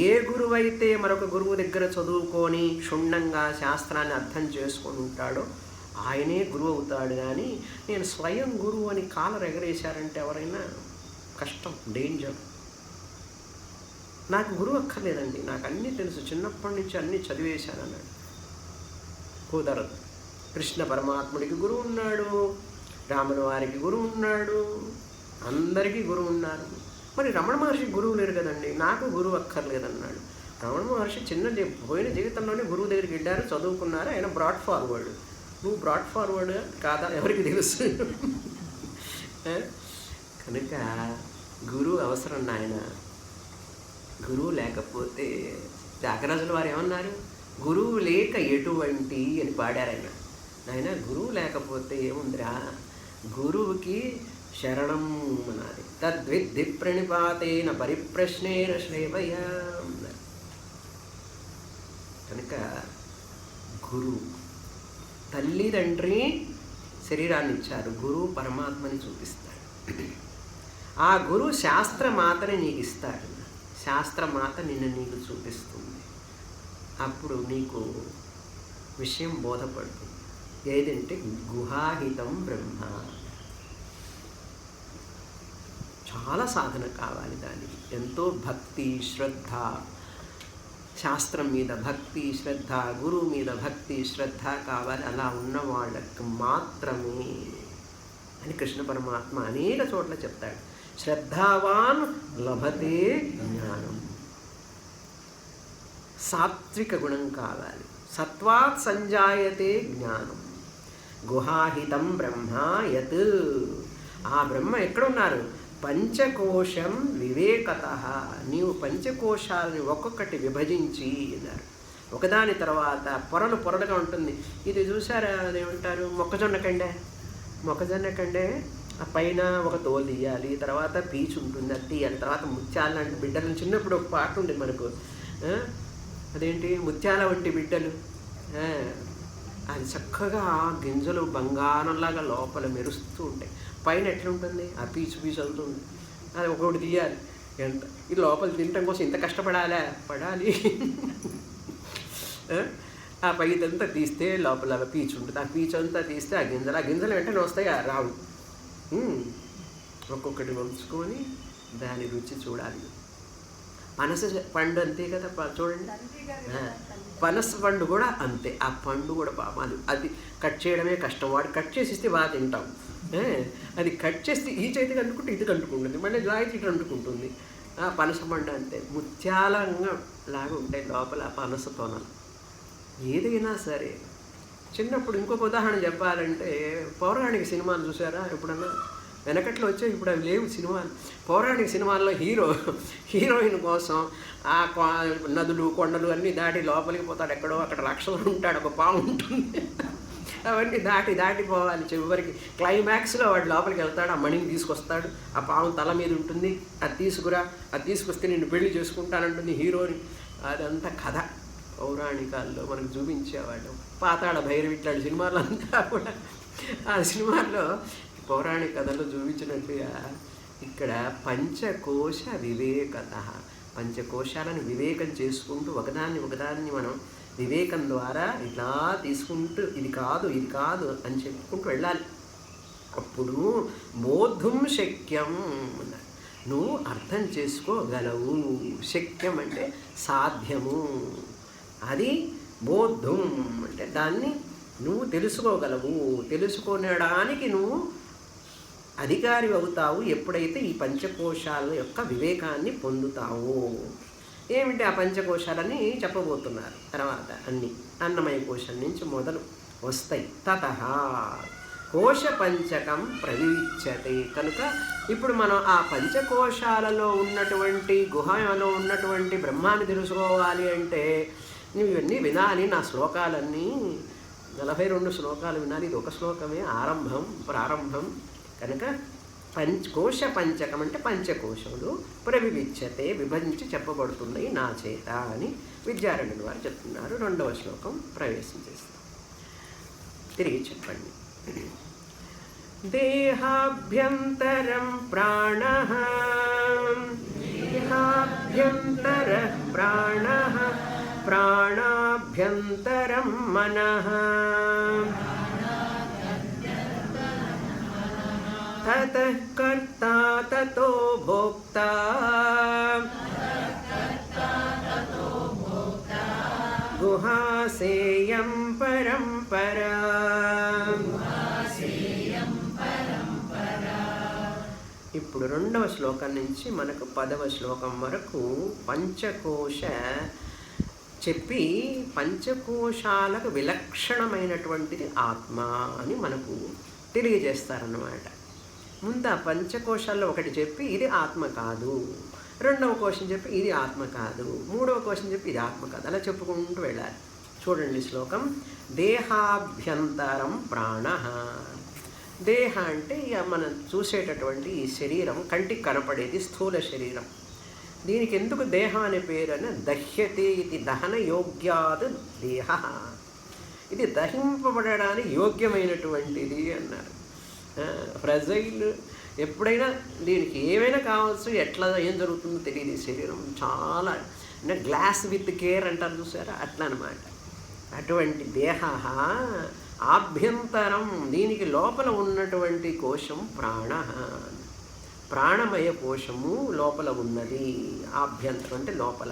ఏ గురువు అయితే మరొక గురువు దగ్గర చదువుకొని క్షుణ్ణంగా శాస్త్రాన్ని అర్థం చేసుకొని ఉంటాడో ఆయనే గురువు అవుతాడు. కానీ నేను స్వయం గురువు అని కాలర్ ఎగరేశారంటే ఎవరైనా కష్టం, డేంజర్. నాకు గురువు అక్కర్లేదండి, నాకు అన్నీ తెలుసు, చిన్నప్పటి నుంచి అన్నీ చదివేశాను అన్నాడు. కుదరదు. కృష్ణ పరమాత్ముడికి గురువు ఉన్నాడు, రాముల వారికి గురువు ఉన్నాడు, అందరికీ గురువు ఉన్నారు. మరి రమణ మహర్షికి గురువు లేరు కదండి, నాకు గురువు అక్కర్లేదన్నాడు. రమణ మహర్షి పోయిన జీవితంలోనే గురువు దగ్గరికి వెళ్ళారు, చదువుకున్నారు, ఆయన బ్రాడ్ ఫార్వర్డ్. నువ్వు బ్రాడ్ ఫార్వర్డ్ కాదా ఎవరికి తెలుసు. కనుక గురువు అవసరం నాయన. గురువు లేకపోతే త్యాగరాజుల వారు ఏమన్నారు, గురువు లేక ఎటువంటి అని పాడారు ఆయన. నాయన గురువు లేకపోతే ఏముందిరా, గురువుకి శరణం అనాలి. తద్విద్ధి ప్రణిపాతేన పరిప్రశ్నేన శ్రేవయ. కనుక గురువు తల్లిదండ్రి శరీరాన్ని ఇచ్చారు, గురువు పరమాత్మని చూపిస్తాడు. ఆ గురువు శాస్త్రమాతని నీకు ఇస్తాడు, శాస్త్రమాత నిన్ను నీకు చూపిస్తుంది. అప్పుడు నీకు విషయం బోధపడుతుంది. ఏదంటే గుహాహితం బ్రహ్మ. చాలా సాధన కావాలి దానికి, ఎంతో భక్తి శ్రద్ధ, శాస్త్రం మీద భక్తి శ్రద్ధ, గురువు మీద భక్తి శ్రద్ధ కావాలి. అలా ఉన్న వాళ్ళకు మాత్రమే అని కృష్ణ పరమాత్మ అనేక చోట్ల చెప్తాడు. శ్రద్ధావాన్ లభతే జ్ఞానం. సాత్విక గుణం కావాలి. సత్వాత్ సంజాయతే జ్ఞానం. గుహాహితం బ్రహ్మ యత్. ఆ బ్రహ్మ ఎక్కడున్నారు? పంచకోశం వివేకత. నీవు పంచకోశాలని ఒక్కొక్కటి విభజించి అన్నారు. ఒకదాని తర్వాత పొరలు పొరలుగా ఉంటుంది. ఇది చూసారా, అదేమంటారు, మొక్కజొన్న కండే. మొక్కజొన్న కండే ఆ పైన ఒక తోలు తీయాలి, తర్వాత పీచు ఉంటుంది, అది తీయాలి, తర్వాత ముత్యాల లాంటి బిడ్డలు. చిన్నప్పుడు ఒక పాట ఉండేది మనకు, అదేంటి, ముత్యాల వంటి బిడ్డలు. అది చక్కగా గింజలు బంగారంలాగా లోపల మెరుస్తూ ఉంటాయి. పైన ఎట్లుంటుంది, ఆ పీచు పీచు అవుతుంది. అది ఒకటి తీయాలి. ఎంత ఇది లోపల తినటం కోసం ఇంత కష్టపడాలా? పడాలి. ఆ పైదంతా తీస్తే లోపల పీచు ఉంటుంది. ఆ పీచు అంతా తీస్తే ఆ గింజలు వెంటనే వస్తాయి, రావు. ఒక్కొక్కటి వంచుకొని దాని రుచి చూడాలి. పనస పండు అంతే కదా, చూడండి. పనస పండు కూడా అంతే. ఆ పండు కూడా పాపం అది కట్ చేయడమే కష్టం. వాడు కట్ చేసి ఇస్తే బాగా తింటాం. అది కట్ చేస్తే ఈ చేతికి అంటుకుంటే ఇది అంటుకుంటుంది, మళ్ళీ జాయితీ ఇటు అంటుకుంటుంది. ఆ పనస పండు అంతే, ముత్యాలంగా లాగా ఉంటాయి లోపల పనస తొనలు. ఏదైనా సరే. చిన్నప్పుడు ఇంకొక ఉదాహరణ చెప్పాలంటే, పౌరాణిక సినిమాలు చూసారా ఎప్పుడన్నా? వెనకట్లో వచ్చాయి, ఇప్పుడు అవి లేవు సినిమాలు. పౌరాణిక సినిమాల్లో హీరోయిన్ కోసం ఆ నదులు కొండలు అన్నీ దాటి లోపలికి పోతాడు. ఎక్కడో అక్కడ రాక్షసుడు ఉంటాడు, ఒక పాము ఉంటుంది. అవన్నీ దాటిపోవాలి. చివరికి క్లైమాక్స్లో వాడు లోపలికి వెళ్తాడు, ఆ మణిని తీసుకొస్తాడు. ఆ పాము తల మీద ఉంటుంది, అది తీసుకురా, అది తీసుకొస్తే నిన్ను పెళ్లి చేసుకుంటానంటుంది హీరోని. అదంతా కథ పౌరాణికాల్లో మనకు చూపించేవాడు. పాతాళ భైరవి ఇట్లాంటి సినిమాలు అంతా కూడా ఆ సినిమాల్లో పౌరాణిక కథలో చూపించినట్టుగా ఇక్కడ పంచకోశ వివేకత. పంచకోశాలను వివేకం చేసుకుంటూ ఒకదాన్ని మనం వివేకం ద్వారా ఇలా తీసుకుంటూ ఇది కాదు అని చెప్పుకుంటూ వెళ్ళాలి. అప్పుడు బోద్ధుం శక్యం అన్నారు. నువ్వు అర్థం చేసుకోగలవు. శక్యం అంటే సాధ్యము. అది బోద్ధుం అంటే దాన్ని నువ్వు తెలుసుకోగలవు. తెలుసుకొనడానికి నువ్వు అధికారి అవుతావు ఎప్పుడైతే ఈ పంచకోశాల యొక్క వివేకాన్ని పొందుతావు. ఏమిటి ఆ పంచకోశాలని చెప్పబోతున్నారు తర్వాత. అన్ని అన్నమయ కోశం నుంచి మొదలు వస్తాయి. తతః కోశ పంచకం ప్రవిచ్యతే. కనుక ఇప్పుడు మనం ఆ పంచకోశాలలో ఉన్నటువంటి గుహలో ఉన్నటువంటి బ్రహ్మాన్ని తెలుసుకోవాలి అంటే నువ్వు ఇవన్నీ వినాలి. నా శ్లోకాలన్నీ 42 శ్లోకాలు వినాలి. ఇది ఒక శ్లోకమే, ప్రారంభం. కనుక కోశ పంచకం అంటే పంచకోశములు ప్రవివిచ్యతే విభజించి చెప్పబడుతున్నాయి నా చేత అని విద్యారణ్యుల వారు చెప్తున్నారు. 2వ శ్లోకం ప్రవేశం చేస్తాం. తిరిగి చెప్పండి. దేహాభ్యంతరం ప్రాణః, దేహాభ్యంతరః ప్రాణః, ప్రాణాభ్యంతరం మనః, తతః కర్తా తతో భోక్తా, గుహాసేయం పరంపరా. ఇప్పుడు 2వ శ్లోకం నుంచి మనకు 10వ శ్లోకం వరకు పంచకోశ చెప్పి, పంచకోశాలకు విలక్షణమైనటువంటిది ఆత్మ అని మనకు తెలియజేస్తారన్నమాట. ముందు ఆ పంచకోశాల్లో ఒకటి చెప్పి ఇది ఆత్మ కాదు, 2వ కోశం చెప్పి ఇది ఆత్మ కాదు, 3వ కోశం చెప్పి ఇది ఆత్మ కాదు, అలా చెప్పుకుంటూ వెళ్ళాలి. చూడండి శ్లోకం. దేహాభ్యంతరం ప్రాణః. దేహ అంటే ఇక మనం చూసేటటువంటి ఈ శరీరం, కంటికి కనపడేది స్థూల శరీరం. దీనికి ఎందుకు దేహం అనే పేరు అని, దహ్యతే ఇది దహన యోగ్యాద్ దేహ, ఇది దహింపబడడానికి యోగ్యమైనటువంటిది అన్నారు. ఫ్రెజైల్, ఎప్పుడైనా దీనికి ఏమైనా కావచ్చు, ఎట్లా ఏం జరుగుతుందో తెలియదు. ఈ శరీరం చాలా అంటే గ్లాస్ విత్ కేర్ అంటారు చూసారా, అట్లా అనమాట. అటువంటి దేహ ఆభ్యంతరం, దీనికి లోపల ఉన్నటువంటి కోశం ప్రాణ, ప్రాణమయ కోశము లోపల ఉన్నది. ఆభ్యంతరం అంటే లోపల.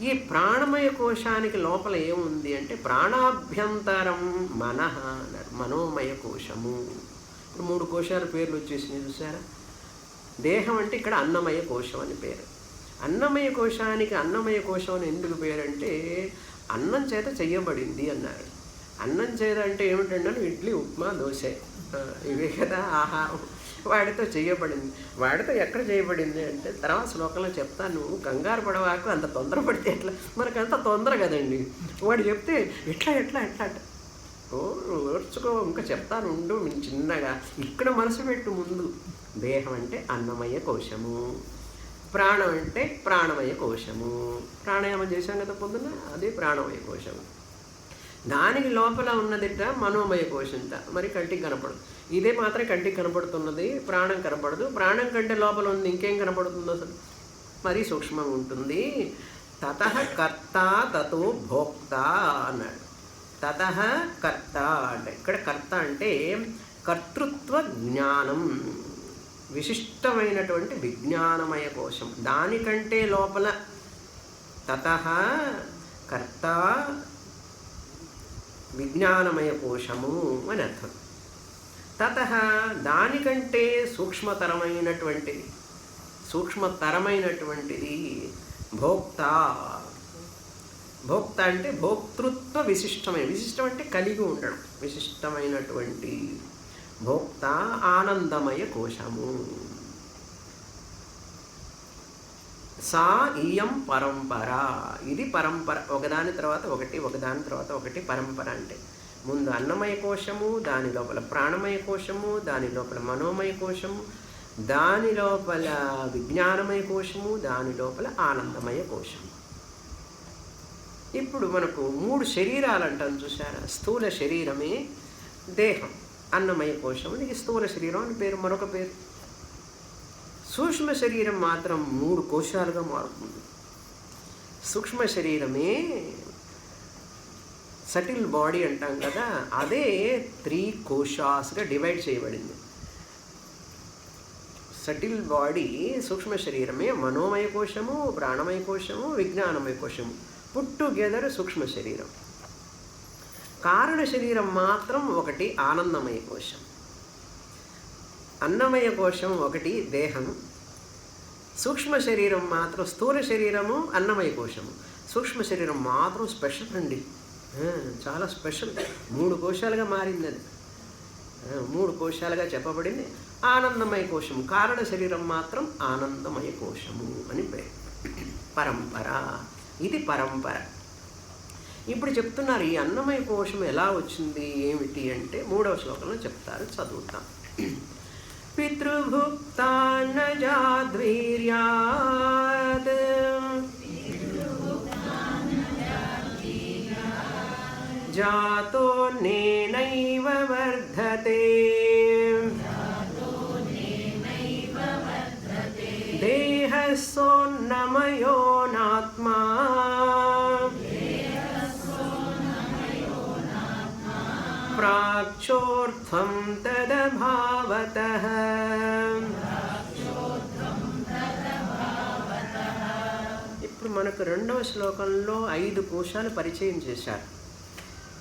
ఈ ప్రాణమయ కోశానికి లోపల ఏముంది అంటే ప్రాణాభ్యంతరం మనః అన్నారు, మనోమయ కోశము. ఇప్పుడు 3 కోశాల పేర్లు వచ్చేసినాయి చూసారా. దేహం అంటే ఇక్కడ అన్నమయ కోశం అని పేరు. అన్నమయ కోశానికి అన్నమయ కోశం అని ఎందుకు పేరంటే అన్నం చేత చెయ్యబడింది అన్నారు. అన్నం చేత అంటే ఏమిటంటే ఇడ్లీ, ఉప్మా, దోశ ఇవే కదా ఆహారం. వాడితో చేయబడింది. వాడితో ఎక్కడ చేయబడింది అంటే తర్వాత శ్లోకంలో చెప్తాను. నువ్వు కంగారు పడవాకు, అంత తొందరపడితే ఎట్లా, మనకంత తొందర కదండి. వాడు చెప్తే ఎట్లా ఎట్లా ఎట్లా అట్ట ఓర్చుకో, ఇంకా చెప్తాను ఉండు చిన్నగా. ఇక్కడ మనసు పెట్టు ముందు. దేహం అంటే అన్నమయ కోశము, ప్రాణం అంటే ప్రాణమయ కోశము. ప్రాణాయామం చేశాం కదా పొద్దున్న, అదే ప్రాణమయ కోశము. దానికి లోపల ఉన్నదిట మనోమయ కోశంట. మరి కంటికి కనపడదు. ఇదే మాత్రం కంటికి కనపడుతున్నది, ప్రాణం కనపడదు. ప్రాణం కంటే లోపల ఉంది ఇంకేం కనపడుతుందో అసలు, మరీ సూక్ష్మంగా ఉంటుంది. తతః కర్త తతో భోక్త అన్నాడు. తతః కర్త అంటే ఇక్కడ కర్త అంటే కర్తృత్వ జ్ఞానం, విశిష్టమైనటువంటి విజ్ఞానమయ కోశం. దానికంటే లోపల తతః కర్త విజ్ఞానమయ కోశము అని అర్థం. తతః దానికంటే సూక్ష్మతరమైనటువంటిది భోక్త. భోక్త అంటే భోక్తృత్వ విశిష్టమైన, విశిష్టం అంటే కలిగి ఉండడం, విశిష్టమైనటువంటి భోక్త ఆనందమయ కోశము. సా ఇయం పరంపర, ఇది పరంపర. ఒకదాని తర్వాత ఒకటి, ఒకదాని తర్వాత ఒకటి పరంపర. అంటే ముందు అన్నమయ కోశము, దాని లోపల ప్రాణమయ కోశము, దాని లోపల మనోమయ కోశము, దాని లోపల విజ్ఞానమయ కోశము, దాని లోపల ఆనందమయ కోశము. ఇప్పుడు మనకు 3 శరీరాలు అంటాం చూసారా. స్థూల శరీరమే దేహం, అన్నమయ కోశం, ఇది స్థూల శరీరం అని పేరు, మరొక పేరు. సూక్ష్మ శరీరం మాత్రం 3 కోశాలుగా మారుతుంది. సూక్ష్మ శరీరమే సటిల్ బాడీ అంటాం కదా, అదే 3 కోశాస్గా డివైడ్ చేయబడింది. సటిల్ బాడీ సూక్ష్మ శరీరమే మనోమయ కోశము, ప్రాణమయ కోశము, విజ్ఞానమయ కోశము, పుట్ టుగెదర్ సూక్ష్మ శరీరం. కారణ శరీరం మాత్రం ఒకటి ఆనందమయ కోశం. అన్నమయ కోశం ఒకటి దేహం. సూక్ష్మ శరీరం మాత్రం స్థూల శరీరము, అన్నమయ కోశము. సూక్ష్మ శరీరం మాత్రం స్పెషల్ అండి, చాలా స్పెషల్. 3 కోశాలుగా మారింది అది, 3 కోశాలుగా చెప్పబడింది. ఆనందమయ కోశము, కారణ శరీరం మాత్రం ఆనందమయ కోశము అని పేరు. పరంపర, ఇది పరంపర. ఇప్పుడు చెప్తున్నారు ఈ అన్నమయ కోశం ఎలా వచ్చింది ఏమిటి అంటే 3వ శ్లోకంలో చెప్తారు, చదువుతాం. పితృభుక్తాన్నజాద్వీర్యాత్ జాతో నేనైవ ప్రాక్చోర్ధ్వం తదభావతః. ఇప్పుడు మనకు రెండవ శ్లోకంలో 5 కోశాలు పరిచయం చేశారు.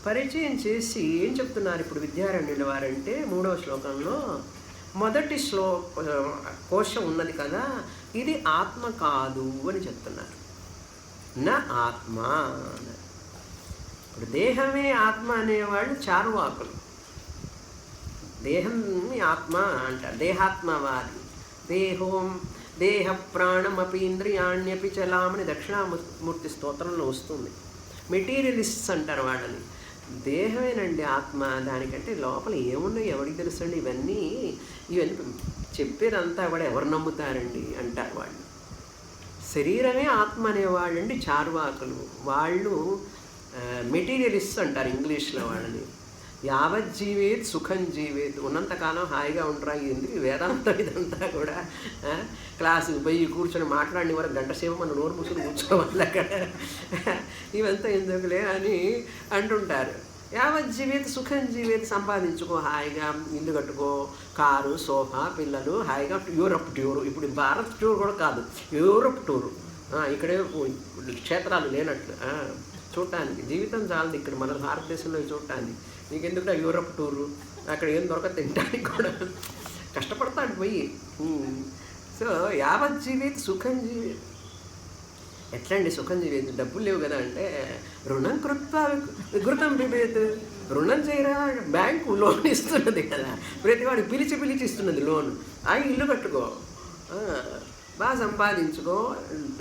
పరిచయం చేసి ఏం చెప్తున్నారు ఇప్పుడు విద్యారణ్యుల వారంటే, 3వ శ్లోకంలో మొదటి కోశం ఉన్నది కదా, ఇది ఆత్మ కాదు అని చెప్తున్నారు. నా ఆత్మ. ఇప్పుడు దేహమే ఆత్మ అనేవాళ్ళు చార్వాకులు. దేహం ఆత్మ అంటారు, దేహాత్మవాది. దేహ ప్రాణమపి ఇంద్రియాణ్యపి చలామని దక్షిణామూర్తి స్తోత్రంలో వస్తుంది. మెటీరియలిస్ట్స్ అంటారు వాళ్ళని. దేహమేనండి ఆత్మ, దానికంటే లోపల ఏమున్నాయి ఎవరికి తెలుసండి, ఇవన్నీ చెప్పేదంతా కూడా ఎవరు నమ్ముతారండి అంటారు వాళ్ళు. శరీరమే ఆత్మ అనేవాళ్ళండి చార్వాకులు. వాళ్ళు మెటీరియలిస్ట్ అంటారు ఇంగ్లీష్లో వాళ్ళని. యావజ్జీవేత్ సుఖం జీవేత్, ఉన్నంతకాలం హాయిగా ఉండరా. ఎందుకు వేదాంతం ఇదంతా కూడా క్లాసుకు పోయి కూర్చొని మాట్లాడిన వరకు గంట సేపు మన నోరు ముసులు కూర్చోవాలి అక్కడ, ఇవంతా ఎందుకులే అని అంటుంటారు. యావజ్జీవేత్ సుఖం జీవేత్, సంపాదించుకో, హాయిగా ఇల్లు కట్టుకో, కారు, సోఫా, పిల్లలు, హాయిగా యూరప్ టూరు. ఇప్పుడు భారత్ టూర్ కూడా కాదు, యూరప్ టూరు. ఇక్కడే క్షేత్రాలు లేనట్లు చూడటానికి జీవితం చాలదు ఇక్కడ మన భారతదేశంలో చూడటానికి. నీకెందుకు యూరప్ టూరు, అక్కడ ఏం దొరక తినడానికి కూడా కష్టపడతాడు పోయి. సో యావజ్జీవేత్ సుఖం జీవేత్. ఎట్లండి సుఖం జీవేత్? డబ్బులు లేవు కదా అంటే, రుణం కృత్వా విఘృతం పిబేత్. రుణం చేయరా, బ్యాంకు లోన్ ఇస్తున్నది కదా, ప్రతివాడు పిలిచి ఇస్తున్నది లోన్. ఇల్లు కట్టుకో, బాగా సంపాదించుకో,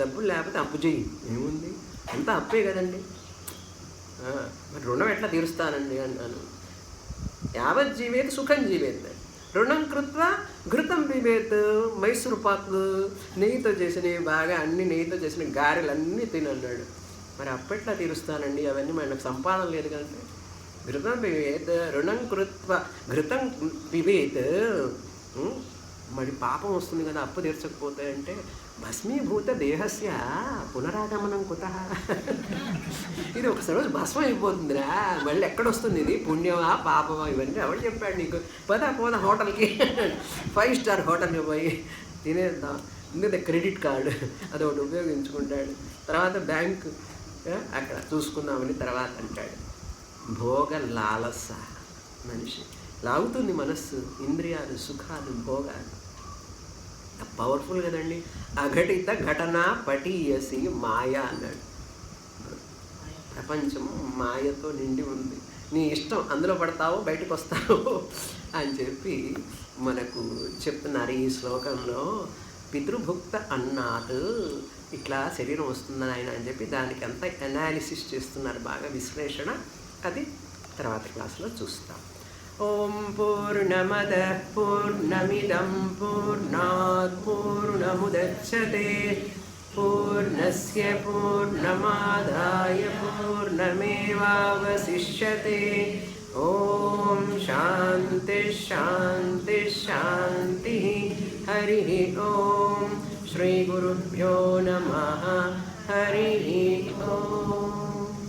డబ్బులు లేకపోతే అప్పు చేయి, ఏముంది అంతా అప్పే కదండి. మరి రుణం ఎట్లా తీరుస్తానండి అన్నాను. యావజ్జీవేత్ సుఖం జీవేత్, రుణం కృత్వా ఘృతం పిబేత్. మైసూరు పాకు నెయ్యితో చేసినవి, బాగా అన్ని నెయ్యితో చేసిన గారెలు అన్నీ తినన్నాడు. మరి అప్పట్లా తీరుస్తానండి, అవన్నీ మనకు సంపాదన లేదు కదండి. ఘృతం పిబేత్, రుణం కృత్వా ఘృతం పిబేత్. మరి పాపం వస్తుంది కదా అప్పు తీర్చకపోతే అంటే, భస్మీభూత దేహస్య పునరాగమనం కుతః. ఇది ఒకసారి రోజు భస్మం అయిపోతుందిరా, మళ్ళీ ఎక్కడొస్తుంది ఇది, పుణ్యమా పాపమా ఇవన్నీ ఎవరు చెప్పాడు నీకు? పోదా హోటల్కి, 5 స్టార్ హోటల్కి పోయి తినేద్దాం. ఎందుకంటే క్రెడిట్ కార్డు అదొకటి ఉపయోగించుకుంటాడు. తర్వాత బ్యాంకు అక్కడ చూసుకుందామని తర్వాత అంటాడు. భోగ లాలస, మనిషి లాగుతుంది మనస్సు, ఇంద్రియాలు, సుఖాలు, భోగాలు. పవర్ఫుల్ కదండి. అఘటిత ఘటన పటీయసి మాయ అన్నాడు. ప్రపంచం మాయతో నిండి ఉంది, నీ ఇష్టం అందులో పడతావో బయటకు వస్తావో అని చెప్పి మనకు చెప్తున్నారు ఈ శ్లోకంలో. పితృభుక్త అన్నాత్, ఇట్లా శరీరం వస్తుందని ఆయన అని చెప్పి దానికి అంతా అనాలిసిస్ చేస్తున్నారు, బాగా విశ్లేషణ. అది తర్వాత క్లాసులో చూస్తాం. ఓం పూర్ణమదః పూర్ణమిదం పూర్ణాత్ పూర్ణముదచ్యతే పూర్ణస్య పూర్ణమాదాయ పూర్ణమేవావశిష్యతే. ఓం శాంతి శాంతి శాంతి. హరి ఓం. శ్రీ గురుభ్యో నమః. హరి